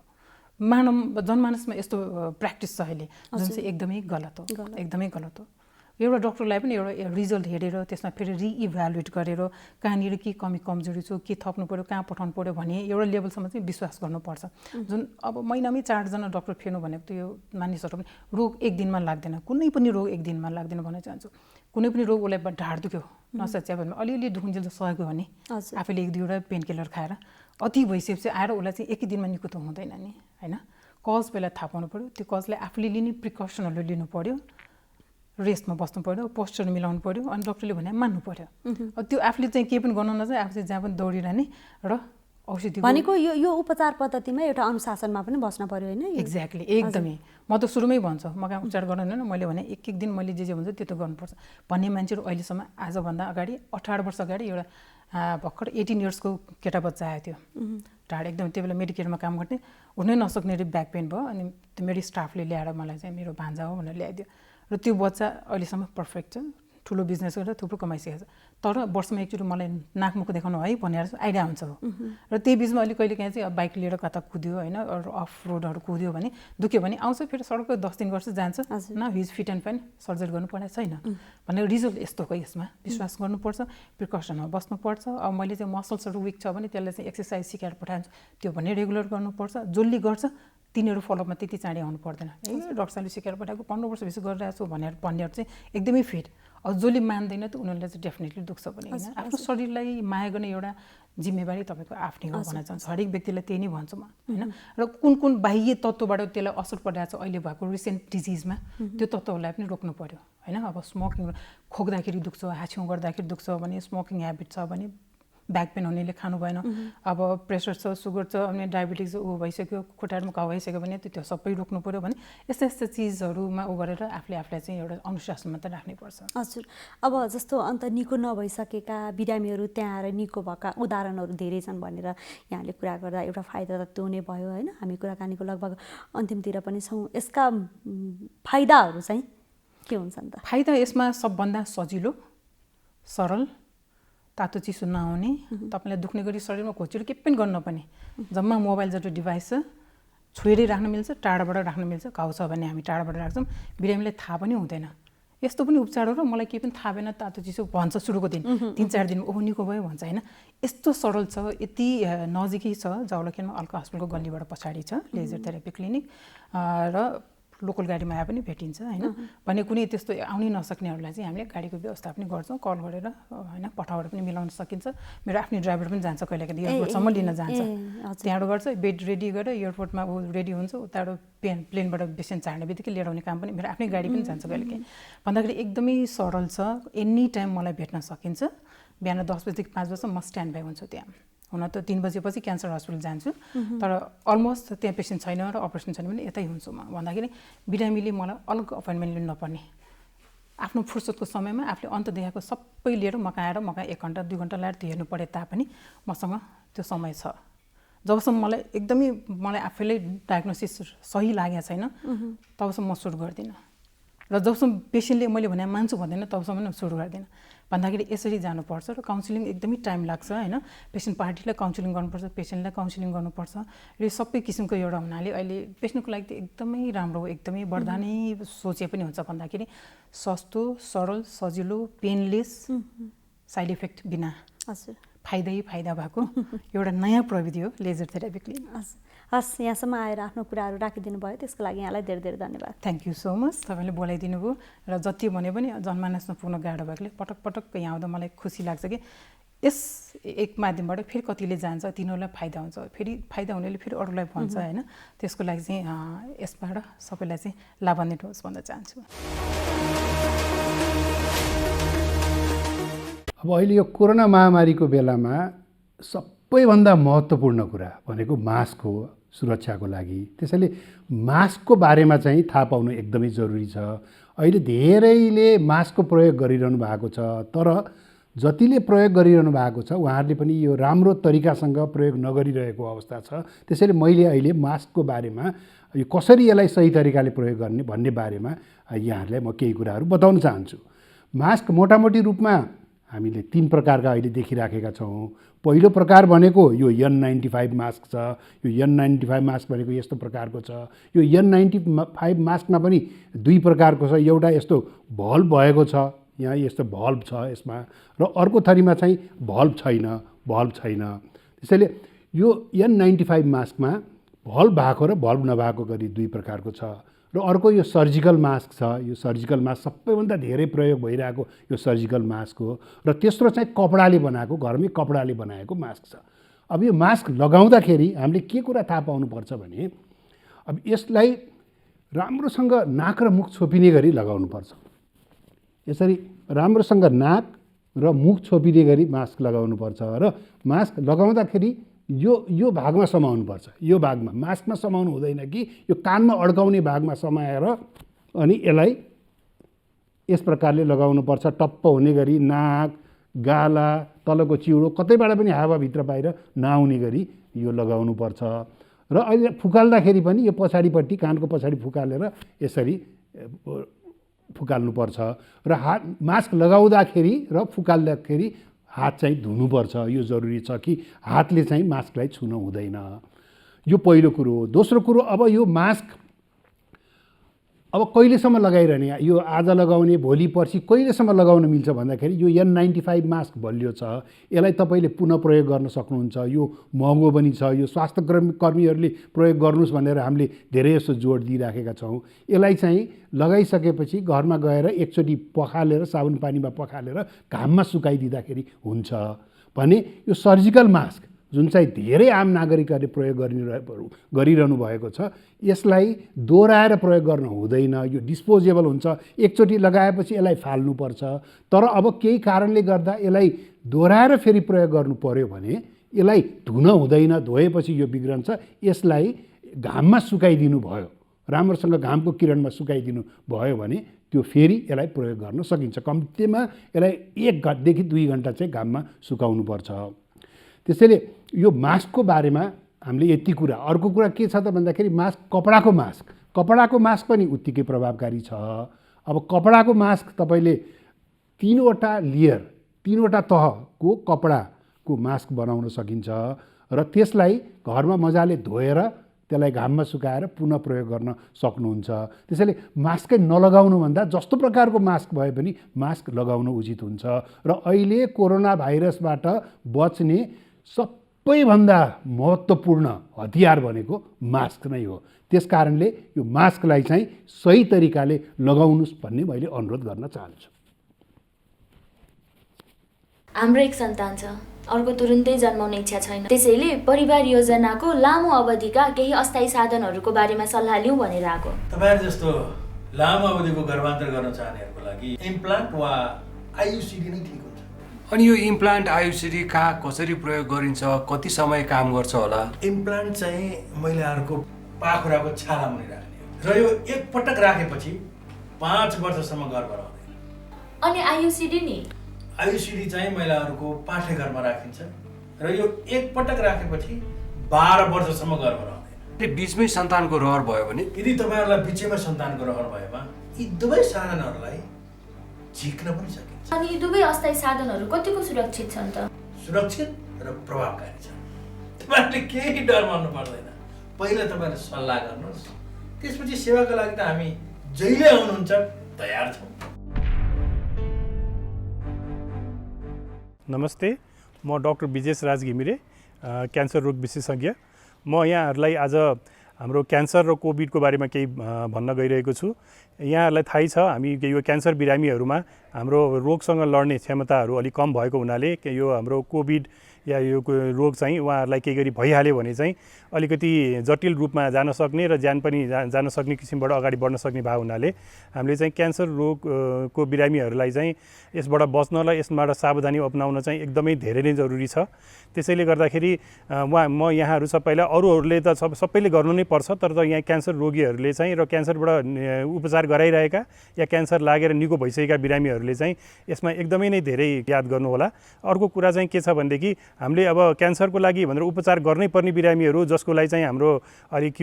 जनमानसमा यस्तो प्र्याक्टिस छ अहिले जुन चाहिँ एकदमै गलत हो एउटा डक्टरलाई पनि एउटा रिजल्ट हेरेर त्यसमा फेरि रिइभ्यालुएट गरेर कहाँनिर के कमी कमजोरी छ के थप्नु पर्यो कहाँ पठाउनु पर्यो भने एउटा लेभलसम्म चाहिँ विश्वास गर्नुपर्छ जुन अब महिनामै 4 जना डक्टर फेर्नु भनेको त यो मानिसहरू पनि रोग 1 दिनमा लाग्दैन कुनै पनि रोग 1 दिनमा लाग्दैन भन्न चाहन्छु कुनै पनि रोग उसलाई ढाड दुख्यो नसच्या भने अलिअलि दुखुन्जेल त सहेको हो नि आफैले 1-2 पेन किलर खाएर अति भइसकेपछि आएर उसलाई चाहिँ एकै दिनमा निको त हुँदैन नि होइन कज पहिला थाहा पाउनु पर्यो त्यो कजलाई आफूले लिने प्रिकसनहरू लिनु पर्यो रेस्टमा बस्नु पर्यो पोस्चर मिलाउनु पर्यो अनि डक्टरले भने मान्नु पर्यो त्यो आफूले चाहिँ केही पनि गर्नु नचाहे आफू चाहिँ जहाँ पनि दौडिरहने र औषधि भनेको यो उपचार पद्धतिमा एउटा अनुशासनमा पनि बस्न पर्यो होइन एक्ज्याक्टली एकदमै म त सुरुमै भन्छु म कहाँ उपचार गर्दैन मैले भने एक दिन मैले जे हुन्छ त्यो त गर्नुपर्छ भन्ने मान्छेहरू अहिलेसम्म आजभन्दा अगाडि 18 वर्ष अगाडि एउटा भर्खर 18 इयर्सको केटा बच्चा आएको थियो ढाड एकदम त्यो बेला मेडिकेयरमा काम गर्ने हुनै नसक्ने ब्याक पेन भयो अनि त्यो मेरो स्टाफले ल्याएर मलाई चाहिँ मेरो भान्जा हो भनेर ल्याइदियो र त्यो बच्चा अहिलेसम्म पर्फेक्ट छ ठुलो बिजनेस गरेर थुप्रो कमाइसकेको छ तर वर्षमा एकचोटि मलाई नाकमुख देखाउनु है भनेर आइडिया हुन्छ हो र त्यही बिचमा अलिक कहिले काहीँ चाहिँ बाइक लिएर कता कुद्यो होइन अरू अफ रोडहरू कुद्यो भने दुख्यो भने आउँछ फेरि सडकको 10 दिन गर्छ जान्छ न हिज फिट एन्ड फाइन सर्जरी गर्नु पर्ने छैन भन्ने रिजल्ट यस्तो हो यसमा विश्वास गर्नुपर्छ प्रिकसनमा बस्नुपर्छ अब मैले चाहिँ मसल्सहरू विक छ भने त्यसलाई चाहिँ एक्सर्साइज सिकाएर पठाउँछु त्यो भने रेगुलर गर्नुपर्छ जसले गर्छ तिनीहरू फलोअपमा त्यति चाँडै आउनु पर्दैन डक्टर साहबले सिकाएर पठाएको 15 वर्षपछि गरिरहेको छु भनेर भन्नेहरू चाहिँ एकदमै फिट अब जसले मान्दैन त उनीहरूलाई चाहिँ डेफिनेटली दुख्छ पनि होइन आफ्नो शरीरलाई माया गर्ने एउटा जिम्मेवारी तपाईँको आफ्नै हो भन्न चाहन्छु। हरेक व्यक्तिलाई त्यही नै भन्छु म होइन। र कुन कुन बाह्य तत्त्वबाट त्यसलाई असर परिरहेको छ अहिले भएको रिसेन्ट डिजिजमा त्यो तत्त्वहरूलाई पनि रोक्नु पर्यो होइन। अब स्मोकिङ खोक्दाखेरि दुख्छ, हाछ्यौँ गर्दाखेरि दुख्छ भने स्मोकिङ ह्याबिट छ भने ब्याक पेन हुनेले खानु भएन। अब प्रेसर छ, सुगर छ, अनि डायबिटिज ऊ भइसक्यो, खुट्टाहरूमा घाउ भइसक्यो भने त्यो सबै रोक्नु पऱ्यो भने यस्ता यस्ता चिजहरूमा ऊ गरेर आफूलाई चाहिँ एउटा अनुशासनमा त राख्नुपर्छ। हजुर, अब जस्तो अन्त निको नभइसकेका बिरामीहरू त्यहाँ आएर निको भएका उदाहरणहरू धेरै छन् भनेर यहाँले कुरा गर्दा एउटा फाइदा त त्यो नै भयो होइन। हामी कुराकानीको लगभग अन्तिमतिर पनि छौँ। यसका फाइदाहरू चाहिँ के हुन्छन् त? फाइदा यसमा सबभन्दा सजिलो, सरल, तातो चिसो नआउने, तपाईँलाई दुख्ने गरी शरीरमा घोचिलो केही पनि गर्नु नपर्ने, जम्मा मोबाइल जस्तो डिभाइस छ, छोएरै राख्न मिल्छ, टाढाबाट राख्न मिल्छ। घाउ छ भने हामी टाढाबाट राख्छौँ, बिरामीलाई थाहा पनि हुँदैन। यस्तो पनि उपचार हो र मलाई केही पनि थाहा भएन तातो चिसो भन्छ सुरुको दिन, 3-4 दिनमा ओहो निको भयो भन्छ होइन। यस्तो सरल छ, यति नजिकै छ। जावलाखेलमा अल्का हस्पिटलको गल्लीबाट पछाडि छ लेजर थेरापी क्लिनिक र लोकल गाडीमा आए पनि भेटिन्छ होइन। भने कुनै त्यस्तो आउनै नसक्नेहरूलाई चाहिँ हामीले गाडीको व्यवस्था पनि गर्छौँ, कल गरेर होइन, पठाएर पनि मिलाउन सकिन्छ। मेरो आफ्नै ड्राइभर पनि जान्छ कहिले कहिले एयरपोर्टसम्म लिन जान्छ, त्यहाँबाट गर्छ। बेड रेडी गरेर एयरपोर्टमा ऊ रेडी हुन्छ, उताबाट प्लेनबाट पेसेन्ट छाड्ने बित्तिकै लिएर आउने काम पनि मेरो आफ्नै गाडी पनि जान्छ कहिले काहीँ। भन्दाखेरि एकदमै सरल छ, एनी टाइम मलाई भेट्न सकिन्छ। बिहान 10 बजीदेखि 5 बजीसम्म म स्ट्यान्ड बाई हुन्छु त्यहाँ। हुन त 3 बजेपछि क्यान्सर हस्पिटल जान्छु, तर अलमोस्ट त्यहाँ पेसेन्ट छैन र अपरेसन छैन भने यतै हुन्छु म। भन्दाखेरि बिरामीले मलाई अलग अपोइन्टमेन्ट लिनु नपर्ने, आफ्नो फुर्सदको समयमा आफूले अन्त देखाएको सबै लिएर मगाएर 1 घन्टा 2 घन्टा लगाएर त्यो हेर्नु परे तापनि मसँग त्यो समय छ। जबसम्म मलाई आफैलाई डायग्नोसिस सही लागेको छैन तबसम्म म सुरु गर्दिनँ, र जबसम्म पेसेन्टले मैले भने मान्छु भन्दैन तबसम्म सुरु गर्दिनँ। भन्दाखेरि यसरी जानुपर्छ र काउन्सिलिङ एकदमै टाइम लाग्छ होइन। पेसेन्ट पार्टीलाई काउन्सिलिङ गर्नुपर्छ, पेसेन्टलाई काउन्सिलिङ गर्नुपर्छ, र यो सबै किसिमको एउटा हुनाले अहिले पेसेन्टको लागि त एकदमै राम्रो हो, एकदमै बढ्दा नै सोचे पनि हुन्छ। भन्दाखेरि सस्तो, सरल, सजिलो, पेनलेस, साइड इफेक्ट बिना, फाइदै फाइदा भएको एउटा नयाँ प्रविधि हो लेजर थेरापी क्लिनिक। हस्, यहाँसम्म आएर आफ्नो कुराहरू राखिदिनु भयो, त्यसको लागि यहाँलाई धेरै धेरै धन्यवाद। Thank you so much. तपाईँले बोलाइदिनु भयो र जति भने पनि जनमानसमा पुग्न गाह्रो भएकोले पटक पटक यहाँ आउँदा मलाई खुसी लाग्छ कि यस एक माध्यमबाट फेरि कतिले जान्छ, तिनीहरूलाई फाइदा हुन्छ, फेरि फाइदा हुनेले फेरि अरूलाई भन्छ होइन। त्यसको लागि चाहिँ यसबाट सबैलाई चाहिँ लाभान्वित होस् भन्न चाहन्छु। अब अहिले यो कोरोना महामारीको बेलामा सबैभन्दा महत्त्वपूर्ण कुरा भनेको मास्क हो सुरक्षाको लागि। त्यसैले मास्कको बारेमा चाहिँ थाहा पाउनु एकदमै जरुरी छ। अहिले धेरैले मास्कको प्रयोग गरिरहनु भएको छ, तर जतिले प्रयोग गरिरहनु भएको छ उहाँहरूले पनि यो राम्रो तरिकासँग प्रयोग नगरिरहेको अवस्था छ। त्यसैले मैले अहिले मास्कको बारेमा यो कसरी यसलाई सही तरिकाले प्रयोग गर्ने भन्ने बारेमा यहाँहरूलाई म केही कुराहरू बताउन चाहन्छु। मास्क मोटामोटी रूपमा हामीले 3 प्रकारका अहिले देखिराखेका छौँ। पहिलो प्रकार भनेको यो N95 मास्क छ। यो N95 मास्क भनेको यस्तो प्रकारको छ। यो N95 मास्कमा पनि 2 प्रकारको छ। एउटा यस्तो भल्भ भएको छ, यहाँ यस्तो भल्भ छ यसमा, र अर्को थरीमा चाहिँ भल्भ छैन। त्यसैले यो N95 मास्कमा भल्भ भएको र भल्भ नभएको गरी 2 प्रकारको छ। र अर्को यो सर्जिकल मास्क छ। यो सर्जिकल मास्क सबैभन्दा धेरै प्रयोग भइरहेको यो सर्जिकल मास्क हो, र तेस्रो चाहिँ कपडाले बनाएको, घरमै कपडाले बनाएको मास्क छ। अब यो मास्क लगाउँदाखेरि हामीले के कुरा थाहा पाउनुपर्छ भने अब यसलाई राम्रोसँग नाक र मुख छोपिने गरी लगाउनुपर्छ। यसरी राम्रोसँग नाक र मुख छोपिने गरी मास्क लगाउनुपर्छ, र मास्क लगाउँदाखेरि यो भागमा समाउनुपर्छ। यो भागमा मास्कमा समाउनु हुँदैन कि यो कानमा अड्काउने भागमा समाएर अनि यसलाई यस प्रकारले लगाउनुपर्छ। टप्प हुने गरी नाक, गाला, तलको चिउडो कतैबाट पनि हावाभित्र बाहिर नआउने गरी यो लगाउनुपर्छ। र अहिले फुकाल्दाखेरि पनि यो पछाडिपट्टि कानको पछाडि फुकालेर यसरी फुकाल्नुपर्छ। र मास्क लगाउँदाखेरि र फुकाल्दाखेरि हात चाहिँ धुनुपर्छ। यो जरुरी छ कि हातले चाहिँ मास्कलाई छुन हुँदैन। यो पहिलो कुरो हो। दोस्रो कुरो, अब यो मास्क अब कहिलेसम्म लगाइरहने, यो आज लगाउने भोलि पर्सि कहिलेसम्म लगाउन मिल्छ भन्दाखेरि यो N95 मास्क बलियो छ, यसलाई तपाईँले पुनः प्रयोग गर्न सक्नुहुन्छ। यो महँगो पनि छ। यो स्वास्थ्य कर्मीहरूले प्रयोग गर्नुहोस् भनेर हामीले धेरै जस्तो जोड दिइराखेका छौँ। यसलाई चाहिँ लगाइसकेपछि घरमा गएर एकचोटि पखालेर साबुन पानीमा पखालेर घाममा सुकाइदिँदाखेरि हुन्छ। भने यो सर्जिकल मास्क जुन चाहिँ धेरै आम नागरिकहरूले प्रयोग गरिरहनु भएको छ यसलाई दोहोऱ्याएर प्रयोग गर्न हुँदैन। यो डिस्पोजेबल हुन्छ, एकचोटि लगाएपछि यसलाई फाल्नुपर्छ। तर अब केही कारणले गर्दा यसलाई दोहोऱ्याएर फेरि प्रयोग गर्नु पर्यो भने यसलाई धुन हुँदैन, धोएपछि यो बिग्रन्छ। यसलाई घाममा सुकाइदिनु भयो, राम्रोसँग घामको किरणमा सुकाइदिनु भयो भने त्यो फेरि यसलाई प्रयोग गर्न सकिन्छ। कम्तीमा यसलाई 1 घन्टादेखि 2 घन्टा चाहिँ घाममा सुकाउनुपर्छ। त्यसैले यो मास्कको बारेमा हामीले यति कुरा। अर्को कुरा के छ त भन्दाखेरि मास्क, कपडाको मास्क पनि उत्तिकै प्रभावकारी छ। अब कपडाको मास्क तपाईँले 3वटा लेयर, 3वटा तहको कपडाको मास्क बनाउन सकिन्छ र त्यसलाई घरमा मजाले धोएर त्यसलाई घाममा सुकाएर पुनः प्रयोग गर्न सक्नुहुन्छ। त्यसैले मास्कै नलगाउनुभन्दा जस्तो प्रकारको मास्क भए पनि मास्क लगाउनु उचित हुन्छ। र अहिले कोरोना भाइरसबाट बच्ने सबैभन्दा महत्त्वपूर्ण हतियार भनेको मास्क नै हो। त्यस कारणले यो मास्कलाई चाहिँ सही तरिकाले लगाउनुहोस् भन्ने मैले अनुरोध गर्न चाहन्छु। हाम्रो एक सन्तान छ, अर्को तुरुन्तै जन्माउने इच्छा छैन। त्यसैले परिवार योजनाको लामो अवधिका केही अस्थायी साधनहरूको बारेमा सल्लाह लिउँ भनेर आएको। तपाईहरु जस्तो लामो अवधिको गर्भान्तर गर्न चाहनेहरूको लागि इम्प्लान्ट वा आयुसिडी नै ठिक हुन्छ। अनि यो इम्प्लान्ट आयुसिडी कहाँ कसरी प्रयोग गरिन्छ, कति समय काम गर्छ होला? इम्प्लान्ट चाहिँ महिलाहरूको पाखुराको छाला मुनि राख्ने हो र यो एक पटक राखेपछि 5 वर्षसम्म गर्भ रहँदैन। अनि आयुसिडी नि? आयुसिडी चाहिँ महिलाहरूको पाठेघरमा राखिन्छ र यो एक पटक राखेपछि 12 वर्षसम्म गर्भ रहँदैन। बीचमै सन्तानको रहर भयो भने? यदि तपाईँहरूलाई बिचैमा सन्तानको रहर भएमा यी दुवै साधनहरूलाई झिक्न पनि सकिन्छ। अनि यी दुवै अस्थायी साधनहरू कतिको सुरक्षित छन् त? सुरक्षित र प्रभावकारी छन्। तपाईँहरूले केही डर मान्नु पर्दैन। पहिला तपाईँहरूले सल्लाह गर्नुहोस्, त्यसपछि सेवाको लागि त हामी जहिले आउनुहुन्छ तयार छौँ। नमस्ते, म डाक्टर विजेश राज घिमिरे, क्यान्सर रोग विशेषज्ञ। म यहाँहरूलाई आज हाम्रो क्यान्सर र कोभिडको बारेमा केही भन्न गइरहेको छु। यहाँहरूलाई थाहै छ हामी यो क्यान्सर बिरामीहरूमा हाम्रो रोगसँग लड्ने क्षमताहरू अलिक कम भएको हुनाले यो हाम्रो कोभिड या यो रोग चाहिँ उहाँहरूलाई केही गरी भइहाल्यो भने चाहिँ अलिकति जटिल रूपमा जान सक्ने र ज्यान पनि जान सक्ने किसिमबाट अगाडि बढ्न सक्ने भएको हुनाले हामीले चाहिँ क्यान्सर रोगको बिरामीहरूलाई चाहिँ यसबाट बच्नलाई यसबाट सावधानी अपनाउन चाहिँ एकदमै धेरै नै जरुरी छ। त्यसैले गर्दाखेरि म यहाँहरू सबैलाई, अरूहरूले त सबैले गर्नु नै पर्छ, तर यहाँ क्यान्सर रोगीहरूले चाहिँ र क्यान्सरबाट उपचार गराइरहेका या क्यान्सर लागेर निको भइसकेका बिरामीहरूले चाहिँ यसमा एकदमै नै धेरै याद गर्नुहोला। अर्को कुरा चाहिँ के छ भनेदेखि हामीले अब क्यान्सरको लागि भनेर उपचार गर्नै पर्ने बिरामीहरू जसको लागि चाहिँ हाम्रो अलिक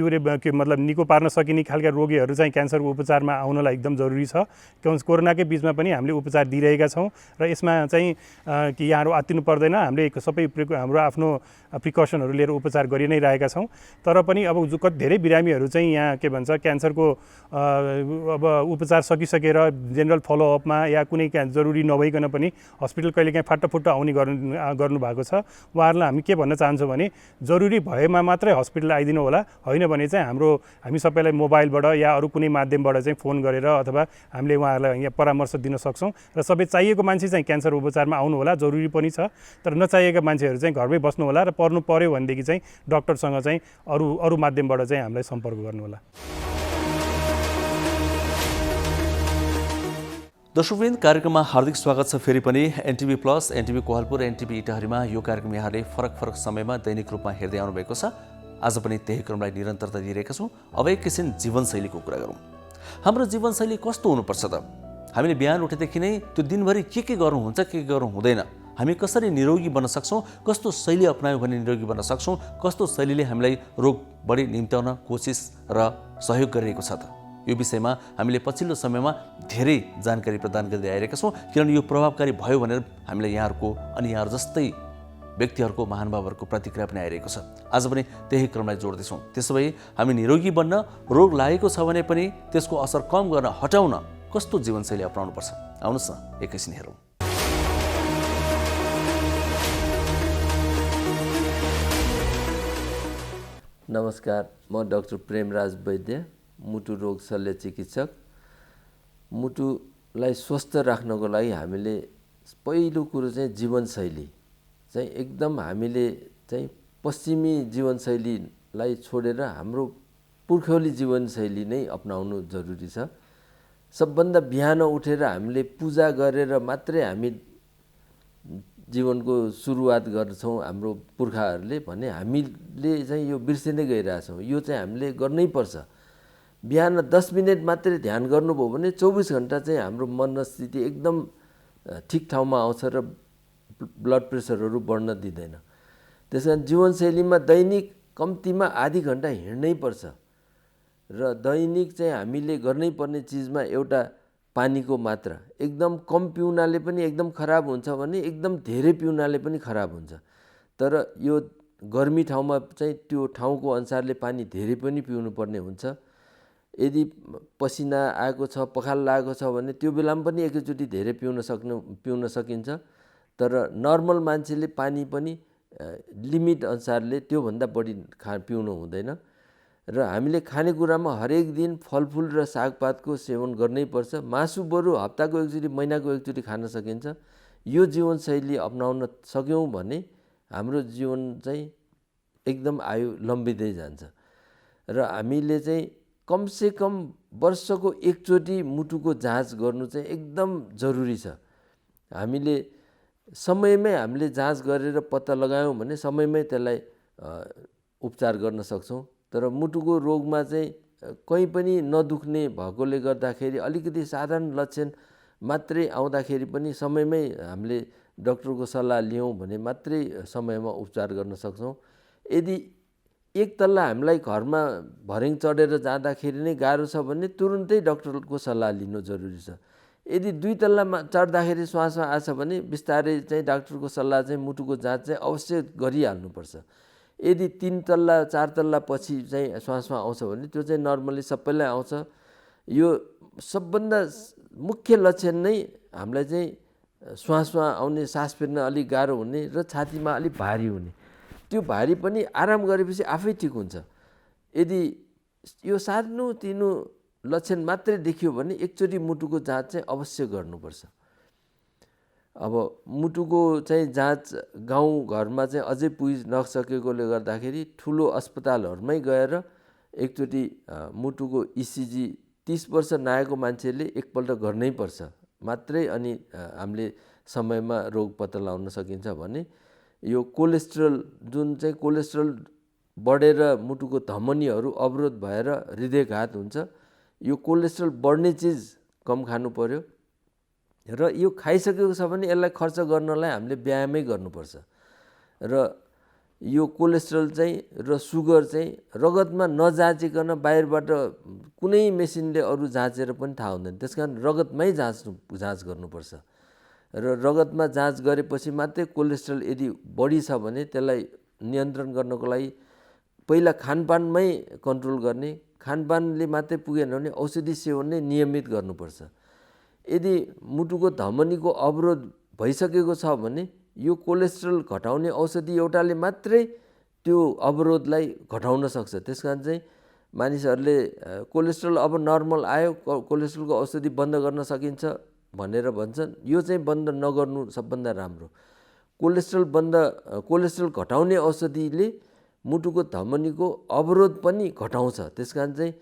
मतलब निको पार्न सकिने खालका रोगीहरू चाहिँ क्यान्सरको उपचारमा आउनलाई एकदम जरुरी छ। कोरोनाकै बिचमा पनि हामीले उपचार दिइरहेका छौँ र यसमा चाहिँ कि यहाँहरू आत्तिनु पर्दैन। हामीले सबै हाम्रो आफ्नो प्रिकसनहरू लिएर उपचार गरि नै रहेका छौँ। तर पनि अब धेरै बिरामीहरू चाहिँ यहाँ के भन्छ क्यान्सरको अब उपचार सकिसकेर जेनरल फलोअपमा या कुनै जरुरी नभइकन पनि हस्पिटल कहिलेकाहीँ फाटाफुट्टा आउने गर्नु भएको छ। उहाँहरूलाई हामी के भन्न चाहन्छौँ भने जरुरी भएमा मात्रै हस्पिटल आइदिनु होला, होइन भने चाहिँ हामी सबैलाई मोबाइलबाट या अरू कुनै माध्यमबाट चाहिँ फोन गरेर अथवा हामीले उहाँहरूलाई यहाँ परामर्श दिन सक्छौँ र सबै चाहिएको मान्छे चाहिँ क्यान्सर उपचारमा आउनु होला, जरुरी पनि छ। तर नचाहिएका मान्छेहरू चाहिँ घरमै बस्नु होला र पर्नु पर्यो भनेदेखि चाहिँ डाक्टरसँग चाहिँ अरू माध्यमबाट चाहिँ हामीलाई सम्पर्क गर्नु होला। दर्शकवृन्द, कार्यक्रममा हार्दिक स्वागत छ। फेरि पनि NTV plus, NTV Kohalpur, NTV इटाहरीमा यो कार्यक्रम यहाँले फरक समयमा दैनिक रूपमा हेर्दै आउनु भएको छ। आज पनि त्यही क्रमलाई निरन्तरता दिइरहेका छौँ। अब एकैछिन जीवनशैलीको कुरा गरौँ। हाम्रो जीवनशैली कस्तो हुनुपर्छ त? हामीले बिहान उठेदेखि नै त्यो दिनभरि के गर्नुहुन्छ, के गर्नु हुँदैन, हामी कसरी निरोगी बन्न सक्छौँ, कस्तो शैली अपनायौँ भने निरोगी बन्न सक्छौँ, कस्तो शैलीले हामीलाई रोग बढी निम्त्याउन कोसिस र सहयोग गरिरहेको छ त? यो विषयमा हामीले पछिल्लो समयमा धेरै जानकारी प्रदान गर्दै आइरहेका छौँ। किनभने यो प्रभावकारी भयो भनेर हामीलाई यहाँहरूको अनि यहाँहरू जस्तै व्यक्तिहरूको, महानुभावहरूको प्रतिक्रिया पनि आइरहेको छ। आज पनि त्यही क्रमलाई जोड्दैछौँ। त्यसो भए हामी निरोगी बन्न, रोग लागेको छ भने पनि त्यसको असर कम गर्न, हटाउन कस्तो जीवनशैली अपनाउनुपर्छ? आउनुहोस् न एकैछिन हेरौँ। नमस्कार, म डाक्टर प्रेमराज वैद्य, मुटु रोग शल्य चिकित्सक। मुटुलाई स्वस्थ राख्नको लागि हामीले पहिलो कुरो चाहिँ जीवनशैली चाहिँ एकदम हामीले चाहिँ पश्चिमी जीवनशैलीलाई छोडेर हाम्रो पुर्खौली जीवनशैली नै अपनाउनु जरुरी छ। सबभन्दा बिहान उठेर हामीले पूजा गरेर मात्रै हामी जीवनको सुरुवात गर्छौँ हाम्रो पुर्खाहरूले भने हामीले चाहिँ यो बिर्सिँदै गइरहेछौँ। यो चाहिँ हामीले गर्नै पर्छ। बिहान 10 मिनट मात्रै ध्यान गर्नुभयो भने 24 घण्टा चाहिँ हाम्रो मनस्थिति एकदम ठिक ठाउँमा आउँछ र ब्लड प्रेसरहरू बढ्न दिँदैन। त्यसकारण जीवनशैलीमा दैनिक कम्तीमा आधी घण्टा हिँड्नै पर्छ र दैनिक चाहिँ हामीले गर्नै पर्ने चिजमा एउटा पानीको मात्रा एकदम कम पिउनाले पनि एकदम खराब हुन्छ भने एकदम धेरै पिउनाले पनि खराब हुन्छ। तर यो गर्मी ठाउँमा चाहिँ त्यो ठाउँको अनुसारले पानी धेरै पनि पिउनु पर्ने हुन्छ। यदि पसिना आएको छ, पखाल लागेको छ भने त्यो बेलामा पनि एकैचोटि धेरै पिउन सकिन्छ। तर नर्मल मान्छेले पानी पनि लिमिट अनुसारले त्योभन्दा बढी पिउनु हुँदैन। र हामीले खानेकुरामा हरेक दिन फलफुल र सागपातको सेवन गर्नै पर्छ। मासु बरु हप्ताको एकचोटि, महिनाको एकचोटि खान सकिन्छ। यो जीवनशैली अपनाउन सक्यौँ भने हाम्रो जीवन चाहिँ एकदम आयु लम्बिँदै जान्छ। र हामीले चाहिँ कमसेकम वर्षको एकचोटि मुटुको जाँच गर्नु चाहिँ एकदम जरुरी छ। हामीले समयमै हामीले जाँच गरेर पत्ता लगायौँ भने समयमै त्यसलाई उपचार गर्न सक्छौँ। तर मुटुको रोगमा चाहिँ कहीँ पनि नदुख्ने भएकोले गर्दाखेरि अलिकति साधारण लक्षण मात्रै आउँदाखेरि पनि समयमै हामीले डाक्टरको सल्लाह लियौँ भने मात्रै समयमा उपचार गर्न सक्छौँ। यदि एक तल्ला हामीलाई घरमा भर्याङ चढेर जाँदाखेरि नै गाह्रो छ भने तुरुन्तै डाक्टरको सल्लाह लिनु जरुरी छ। यदि 2 तल्लामा चढ्दाखेरि श्वासमा आछ भने बिस्तारै चाहिँ डाक्टरको सल्लाह चाहिँ मुटुको जाँच चाहिँ अवश्य गरिहाल्नुपर्छ। यदि 3 तल्ला 4 तल्ला पछि चाहिँ श्वासमा आउँछ भने त्यो चाहिँ नर्मली सबैलाई आउँछ। यो सबभन्दा मुख्य लक्षण नै हामीलाई चाहिँ श्वासमा आउने, सास फेर्न अलिक गाह्रो हुने र छातीमा अलिक भारी हुने। त्यो भारी पनि आराम गरेपछि आफै ठिक हुन्छ। यदि यो सानो-तिनो लक्षण मात्रै देखियो भने एकचोटि मुटुको जाँच चाहिँ अवश्य गर्नुपर्छ। अब मुटुको चाहिँ जाँच गाउँ घरमा चाहिँ अझै पुगि नसकेकोले गर्दाखेरि ठुलो अस्पतालहरूमै गएर एकचोटि मुटुको इसिजी 30 वर्ष नआएको मान्छेले एकपल्ट गर्नै पर्छ मात्रै अनि हामीले समयमा रोग पत्ता लगाउन सकिन्छ। भने यो कोलेस्ट्रोल जुन चाहिँ कोलेस्ट्रोल बढेर मुटुको धमनीहरू अवरोध भएर हृदयघात हुन्छ। यो कोलेस्ट्रोल बढ्ने चिज कम खानु पर्यो र यो खाइसकेको छ भने यसलाई खर्च गर्नलाई हामीले व्यायामै गर्नुपर्छ। र यो कोलेस्ट्रोल चाहिँ र सुगर चाहिँ रगतमा नजाँचिकन बाहिरबाट कुनै मेसिनले अरू जाँचेर पनि थाहा हुँदैन। त्यसकारण रगतमै जाँच गर्नुपर्छ र रगतमा जाँच गरेपछि मात्रै कोलेस्ट्रोल यदि बढी छ भने त्यसलाई नियन्त्रण गर्नको लागि पहिला खानपानमै कन्ट्रोल गर्ने, खानपानले मात्रै पुगेन भने औषधि सेवन नै नियमित गर्नुपर्छ। यदि मुटुको धमनीको अवरोध भइसकेको छ भने यो कोलेस्ट्रोल घटाउने औषधि एउटाले मात्रै त्यो अवरोधलाई घटाउन सक्छ। त्यसकारण चाहिँ मानिसहरूले कोलेस्ट्रोल अब नर्मल आयो, कोलेस्ट्रोलको औषधि बन्द गर्न सकिन्छ भनेर भन्छन्। यो चाहिँ बन्द नगर्नु सबभन्दा राम्रो। कोलेस्ट्रोल घटाउने औषधिले मुटुको धमनीको अवरोध पनि घटाउँछ। त्यसकारण चाहिँ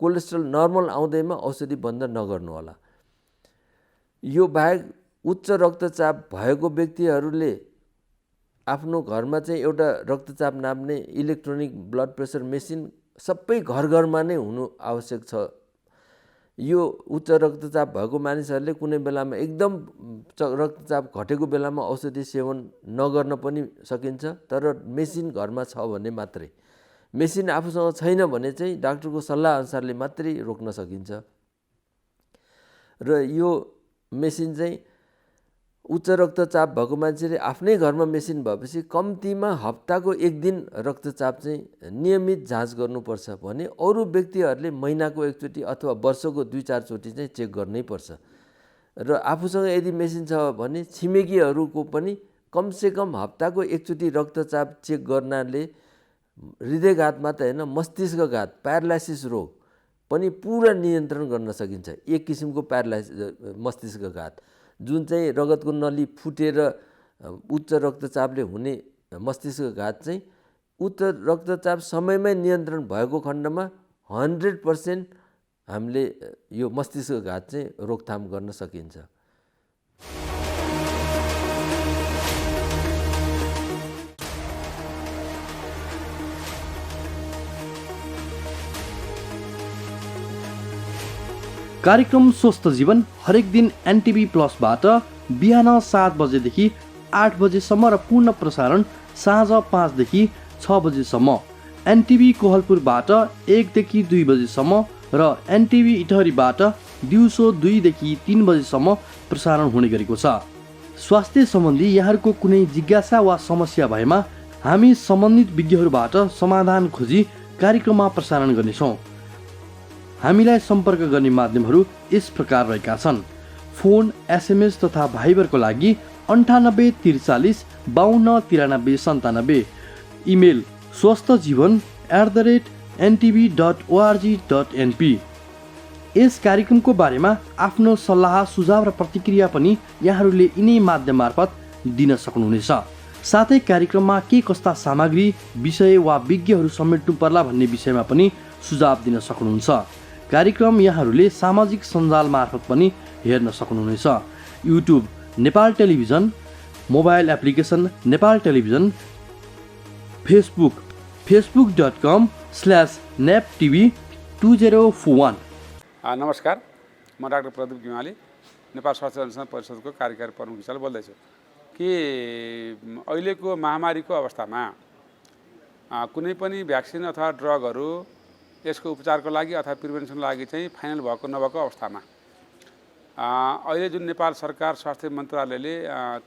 कोलेस्ट्रोल नर्मल आउँदैमा औषधि बन्द नगर्नु होला। यो बाहेक उच्च रक्तचाप भएको व्यक्तिहरूले आफ्नो घरमा चाहिँ एउटा रक्तचाप नाप्ने इलेक्ट्रोनिक ब्लड प्रेसर मेसिन सबै घरमा नै हुनु आवश्यक छ। यो उच्च रक्तचाप भएको मानिसहरूले कुनै बेलामा एकदम रक्तचाप घटेको बेलामा औषधि सेवन नगर्न पनि सकिन्छ। तर मेसिन घरमा छ भने मात्रै, मेसिन आफूसँग छैन भने चाहिँ डाक्टरको सल्लाह अनुसारले मात्रै रोक्न सकिन्छ। र यो मेसिन चाहिँ उच्च रक्तचाप भएको मान्छेले आफ्नै घरमा मेसिन भएपछि कम्तीमा हप्ताको 1 दिन रक्तचाप चाहिँ नियमित जाँच गर्नुपर्छ भने अरू व्यक्तिहरूले महिनाको एकचोटि अथवा वर्षको 2-4 चोटि चाहिँ चेक गर्नै पर्छ। र आफूसँग यदि मेसिन छ भने छिमेकीहरूको पनि कमसेकम हप्ताको एकचोटि रक्तचाप चेक गर्नाले हृदयघात मात्र होइन, मस्तिष्कघात, प्यारालाइसिस रोग पनि पुरा नियन्त्रण गर्न सकिन्छ। एक किसिमको मस्तिष्कघात जुन चाहिँ रगतको नली फुटेर उच्च रक्तचापले हुने मस्तिष्कघात चाहिँ उच्च रक्तचाप समयमै नियन्त्रण भएको खण्डमा 100% हामीले यो मस्तिष्कघात चाहिँ रोकथाम गर्न सकिन्छ। कार्यक्रम स्वस्थ जीवन हरेक दिन एनटिभी प्लसबाट बिहान 7 बजेदेखि 8 बजेसम्म र पूर्ण प्रसारण साँझ 5 देखि 6 बजेसम्म, एनटिभी कोहलपुरबाट 1 देखि 2 बजेसम्म र एनटिभी इटहरीबाट दिउँसो 2 देखि 3 बजेसम्म प्रसारण हुने गरेको छ। स्वास्थ्य सम्बन्धी यहाँहरूको कुनै जिज्ञासा वा समस्या भएमा हामी सम्बन्धित विज्ञहरूबाट समाधान खोजी कार्यक्रममा प्रसारण गर्नेछौँ। हामीलाई सम्पर्क गर्ने माध्यमहरू यस प्रकार रहेका छन्। फोन, एसएमएस तथा भाइबरको लागि 98 43 52 93 97, इमेल swasthjivan@ntv.org.np। यस कार्यक्रमको बारेमा आफ्नो सल्लाह सुझाव र प्रतिक्रिया पनि यहाँहरूले यिनै माध्यम मार्फत दिन सक्नुहुनेछ। साथै कार्यक्रममा के कस्ता सामग्री, विषय वा विज्ञहरू समेट्नु पर्ला भन्ने विषयमा पनि सुझाव दिन सक्नुहुन्छ। कार्यक्रम यहाँहरूले सामाजिक सञ्जाल मार्फत पनि हेर्न सक्नुहुनेछ। YouTube Nepal television, mobile application Nepal television, Facebook facebook.com/neptv2041। नमस्कार, म डाक्टर प्रदीप गिमाली नेपाल स्वास्थ्य अनुसन्धान परिषदको कार्यकारी प्रमुख हिसाबले बोल्दैछु। कि अहिलेको महामारीको अवस्थामा कुनै पनि भ्याक्सिन अथवा ड्रगहरू यसको उपचारको लागि अथवा प्रिभेन्सनको लागि चाहिँ फाइनल भएको नभएको अवस्थामा अहिले जुन नेपाल सरकार स्वास्थ्य मन्त्रालयले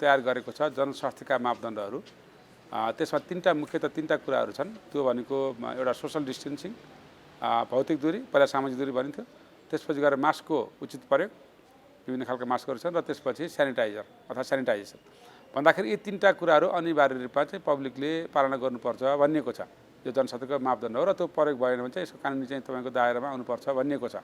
तयार गरेको छ जनस्वास्थ्यका मापदण्डहरू, त्यसमा मुख्यतः तीनटा कुराहरू छन्। त्यो भनेको एउटा सोसल डिस्टेन्सिङ, भौतिक दूरी, पहिला सामाजिक दूरी भनिन्थ्यो, त्यसपछि गएर मास्कको उचित प्रयोग, विभिन्न खालका मास्कहरू छन्, र त्यसपछि सेनिटाइजर अथवा सेनिटाइजेसन भन्दाखेरि यी तीनटा कुराहरू अनिवार्य रूपमा चाहिँ पब्लिकले पालना गर्नुपर्छ भनिएको छ। यो जनस्वास्थ्यको मापदण्ड हो र त्यो प्रयोग भएन भने चाहिँ यसको कानुनी चाहिँ तपाईँको दायरामा आउनुपर्छ भनिएको छ।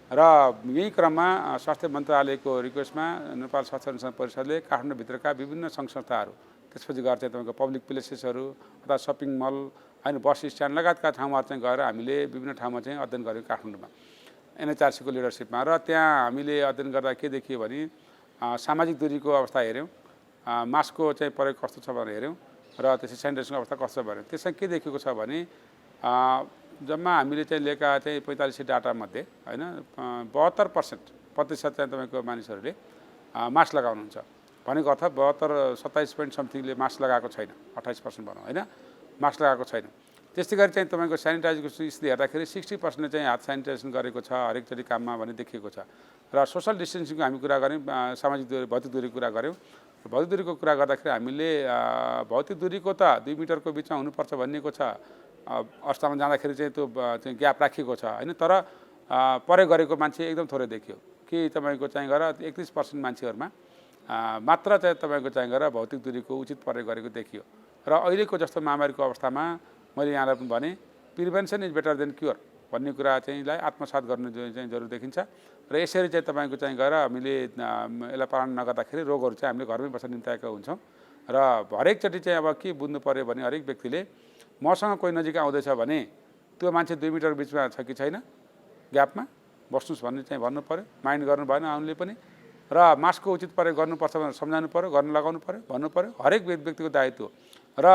र यही क्रममा स्वास्थ्य मन्त्रालयको रिक्वेस्टमा नेपाल स्वास्थ्य अनुसन्धान परिषदले काठमाडौँभित्रका विभिन्न सङ्घ संस्थाहरू, त्यसपछि गएर चाहिँ तपाईँको पब्लिक प्लेसेसहरू अथवा सपिङ मल, होइन, बस स्ट्यान्ड लगायतका ठाउँमा चाहिँ गएर हामीले विभिन्न ठाउँमा चाहिँ अध्ययन गऱ्यौँ काठमाडौँमा एनएचआरसीको लिडरसिपमा। र त्यहाँ हामीले अध्ययन गर्दा के देखियो भने सामाजिक दूरीको अवस्था हेऱ्यौँ, मास्कको चाहिँ प्रयोग कस्तो छ भनेर हेऱ्यौँ, र त्यसै सेनिटाइजेसनको अवस्था कस्तो छ भने त्यसमा के देखेको छ भने जम्मा हामीले चाहिँ लिएका चाहिँ 45 डाटामध्ये होइन 72% चाहिँ तपाईँको मानिसहरूले मास्क लगाउनुहुन्छ भनेको अर्थ 27.समथिङले मास्क लगाएको छैन, 28% भनौँ होइन, मास्क लगाएको छैन। त्यस्तै गरी चाहिँ तपाईँको सेनिटाइजको स्थिति हेर्दाखेरि 60% चाहिँ हात सेनिटाइजेसन गरेको छ हरेकचोटि काममा भन्ने देखिएको छ। र सोसल डिस्टेन्सिङको हामी कुरा गऱ्यौँ, सामाजिक दूरी, भौतिक दूरीको कुरा गऱ्यौँ। भौतिक दूरीको कुरा गर्दाखेरि हामीले भौतिक दूरीको त 2 मिटरको बिचमा हुनुपर्छ भनिएको छ, अवस्थामा जाँदाखेरि चाहिँ त्यो चाहिँ ग्याप राखिएको छ होइन। तर प्रयोग गरेको मान्छे एकदम थोरै देखियो कि तपाईँको चाहिँ गएर 31% मान्छेहरूमा मात्र चाहिँ तपाईँको चाहिँ गएर भौतिक दूरीको उचित प्रयोग गरेको देखियो। र अहिलेको जस्तो महामारीको अवस्थामा मैले यहाँलाई पनि भने prevention is better than cure भन्ने कुरा चाहिँलाई आत्मसात गर्नु चाहिँ जरुरी देखिन्छ। र यसरी चाहिँ तपाईँको चाहिँ गएर हामीले यसलाई पालन नगर्दाखेरि रोगहरू चाहिँ हामीले घरमै बसेर निम्ताएका हुन्छौँ। र हरेकचोटि चाहिँ अब के बुझ्नु पऱ्यो भने हरेक व्यक्तिले मसँग कोही नजिक आउँदैछ भने त्यो मान्छे 2 मिटर बिचमा छ कि छैन, ग्यापमा बस्नुहोस् भन्ने चाहिँ भन्नु पऱ्यो, माइन्ड गर्नु भएन आउनुले पनि। र मास्कको उचित प्रयोग गर्नुपर्छ भनेर सम्झाउनु पऱ्यो, गर्न लगाउनु पऱ्यो, भन्नु पऱ्यो, हरेक व्यक्तिको दायित्व। र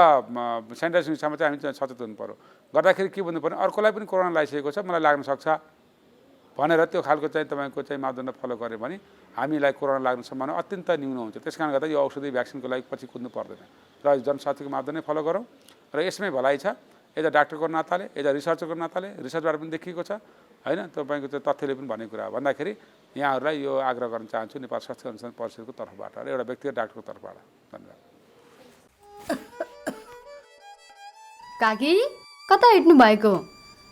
सेनिटाइजेसन विषयमा चाहिँ हामी सचेत हुनु पऱ्यो। गर्दाखेरि के भन्नु पर्ने, अर्कोलाई पनि कोरोना लागिसकेको छ, मलाई लाग्न सक्छ भनेर त्यो खालको चाहिँ तपाईँको चाहिँ मापदण्ड फलो गऱ्यो भने हामीलाई कोरोना लाग्ने सम्भावना अत्यन्त न्यून हुन्छ। त्यस कारणले गर्दा यो औषधि भ्याक्सिनको लागि पछि कुद्नु पर्दैन र जनस्वास्थ्यको मापदण्ड फलो गरौँ। र यसमै भलाइ छ, एज अ डाक्टरको नाताले, एज अ रिसर्चरको नाताले, रिसर्चबाट पनि देखिएको छ होइन, तपाईँको चाहिँ तथ्यले पनि भनेको कुरा हो। भन्दाखेरि यहाँहरूलाई यो आग्रह गर्न चाहन्छु नेपाल स्वास्थ्य अनुसन्धान परिषदको तर्फबाट र एउटा व्यक्तिगत डाक्टरको तर्फबाट। धन्यवाद। काकी कता हिँड्नु भएको?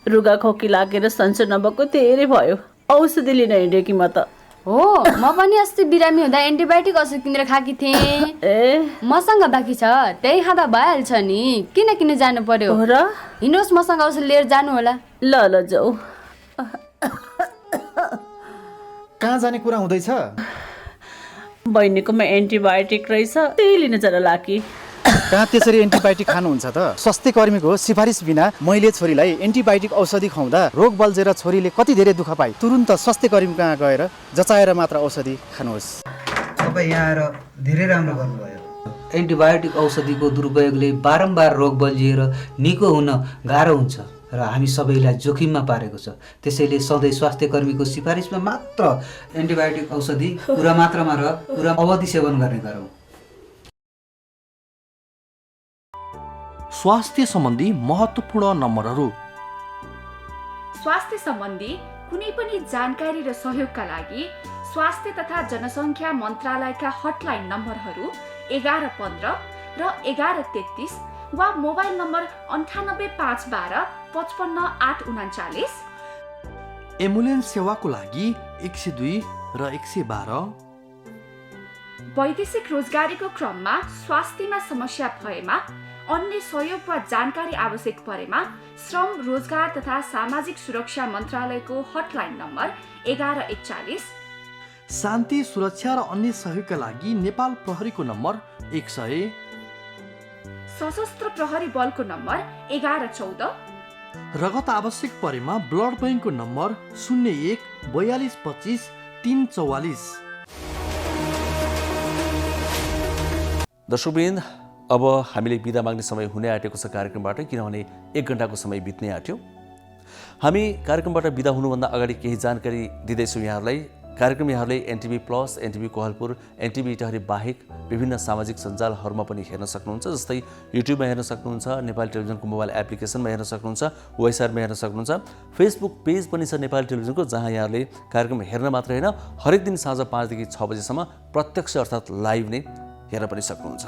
रुगा खोकी लागेर सन्चो नभएको धेरै भयो, औषधि लिन हिँडेँ कि म त। हो, म पनि अस्ति बिरामी हुँदा एन्टिबायोटिक औषधि किनेर खाकी थिएँ। मसँग बाँकी छ, त्यही खाँदा भइहाल्छ नि, किन जानु पर्यो र? हिँड्नुहोस्, मसँग औषधि लिएर जानु होला। ल ल जाऊ। कहाँ जाने कुरा हुँदैछ? बहिनीकोमा एन्टिबायोटिक रहेछ त्यही लिन जरा लाकी। कहाँ त्यसरी एन्टिबायोटिक खानुहुन्छ त? स्वास्थ्य कर्मीको सिफारिस बिना मैले छोरीलाई एन्टिबायोटिक औषधि खुवाउँदा रोग बल्झेर छोरीले कति धेरै दुःख पाए। तुरुन्त स्वास्थ्य कर्मी कहाँ गएर जचाएर मात्र औषधि खानुहोस्। तपाईँ यहाँ आएर धेरै राम्रो गर्नुभयो। एन्टिबायोटिक औषधिको दुरुपयोगले बारम्बार रोग बल्झिएर निको हुन गाह्रो हुन्छ र हामी सबैलाई जोखिममा पारेको छ। त्यसैले सधैँ स्वास्थ्य कर्मीको सिफारिसमा मात्र एन्टिबायोटिक औषधि पुरा मात्रामा र पुरा अवधि सेवन गर्ने गरौँ। स्वास्थ्य सम्बन्धी महत्त्वपूर्ण नम्बरहरू। स्वास्थ्य सम्बन्धी कुनै पनि जानकारी र सहयोगका लागि स्वास्थ्य तथा जनसङ्ख्या मन्त्रालयका हटलाइन नम्बरहरू 1115 र 1133 वा मोबाइल नम्बर 985112 55839। एम्बुलेन्स सेवाको लागि 102 र 112। वैदेशिक रोजगारीको क्रममा स्वास्थ्यमा समस्या भएमा अन्य सहयोग वा जानकारी आवश्यक परेमा श्रम रोजगार तथा सामाजिक सुरक्षा मन्त्रालयको हटलाइन नम्बर 1141। शान्ति सुरक्षा र अन्य सहयोगका लागि नेपाल प्रहरीको नम्बर 100। सशस्त्र प्रहरी बलको नम्बर 1114। रगत आवश्यक परेमा ब्लड बैंकको नम्बर 01 42 25 344। दर्शकवृन्द, अब हामीले बिदा माग्ने समय हुने आँटेको छ कार्यक्रमबाट, किनभने 1 घण्टाको समय बित्नै आँट्यो। हामी कार्यक्रमबाट बिदा हुनुभन्दा अगाडि केही जानकारी दिँदैछौँ यहाँहरूलाई। कार्यक्रम यहाँहरूले NTV plus, NTV Kohalpur, NTV Itahari बाहेक विभिन्न सामाजिक सञ्जालहरूमा पनि हेर्न सक्नुहुन्छ। जस्तै युट्युबमा हेर्न सक्नुहुन्छ, नेपाली टेलिभिजनको मोबाइल एप्लिकेसनमा हेर्न सक्नुहुन्छ, वेबसाइटमा हेर्न सक्नुहुन्छ, फेसबुक पेज पनि छ नेपाली टेलिभिजनको, जहाँ यहाँहरूले कार्यक्रम हेर्न मात्र होइन हरेक दिन साँझ 5 देखि 6 बजेसम्म प्रत्यक्ष अर्थात् लाइभ नै हेर्न पनि सक्नुहुन्छ।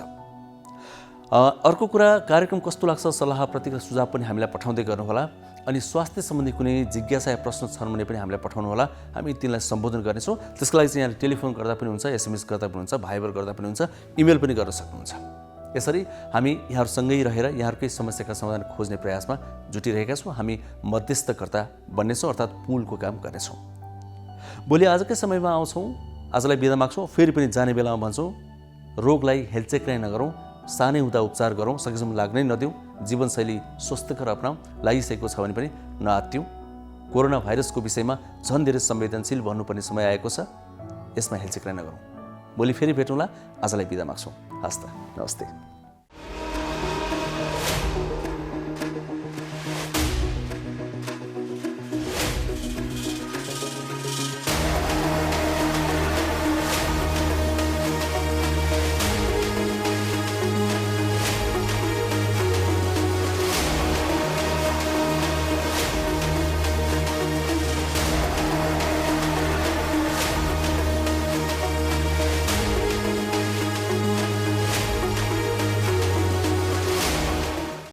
अर्को कुरा, कार्यक्रम कस्तो लाग्छ सल्लाह प्रतिक्रिया सुझाव पनि हामीलाई पठाउँदै गर्नुहोला। अनि स्वास्थ्य सम्बन्धी कुनै जिज्ञासा या प्रश्न छन् भने पनि हामीलाई पठाउनुहोला, हामी तिनलाई सम्बोधन गर्नेछौँ। त्यसको लागि चाहिँ यहाँले टेलिफोन गर्दा पनि हुन्छ, एसएमएस गर्दा पनि हुन्छ, भाइबर गर्दा पनि हुन्छ, इमेल पनि गर्न सक्नुहुन्छ। यसरी हामी यहाँहरूसँगै रहेर यहाँहरूकै समस्याका समाधान खोज्ने प्रयासमा जुटिरहेका छौँ। हामी मध्यस्थकर्ता बन्नेछौँ, अर्थात् पुलको काम गर्नेछौँ। भोलि आजकै समयमा आउँछौँ, आजलाई बिदा माग्छौँ। फेरि पनि जाने बेलामा भन्छौँ, रोगलाई हेलचेक्राइ नगरौँ, सानै हुँदा उपचार गरौँ, सकेसम्म लाग्नै नदिउँ, जीवनशैली स्वस्थकर अपनाउँ, लागिसकेको छ भने पनि नआत्तिउँ। कोरोना भाइरसको विषयमा झन् धेरै संवेदनशील भन्नुपर्ने समय आएको छ, यसमा हेलचेक्राइ नगरौँ। भोलि फेरि भेटौँला, आजलाई बिदा माग्छौँ। हस् त, नमस्ते।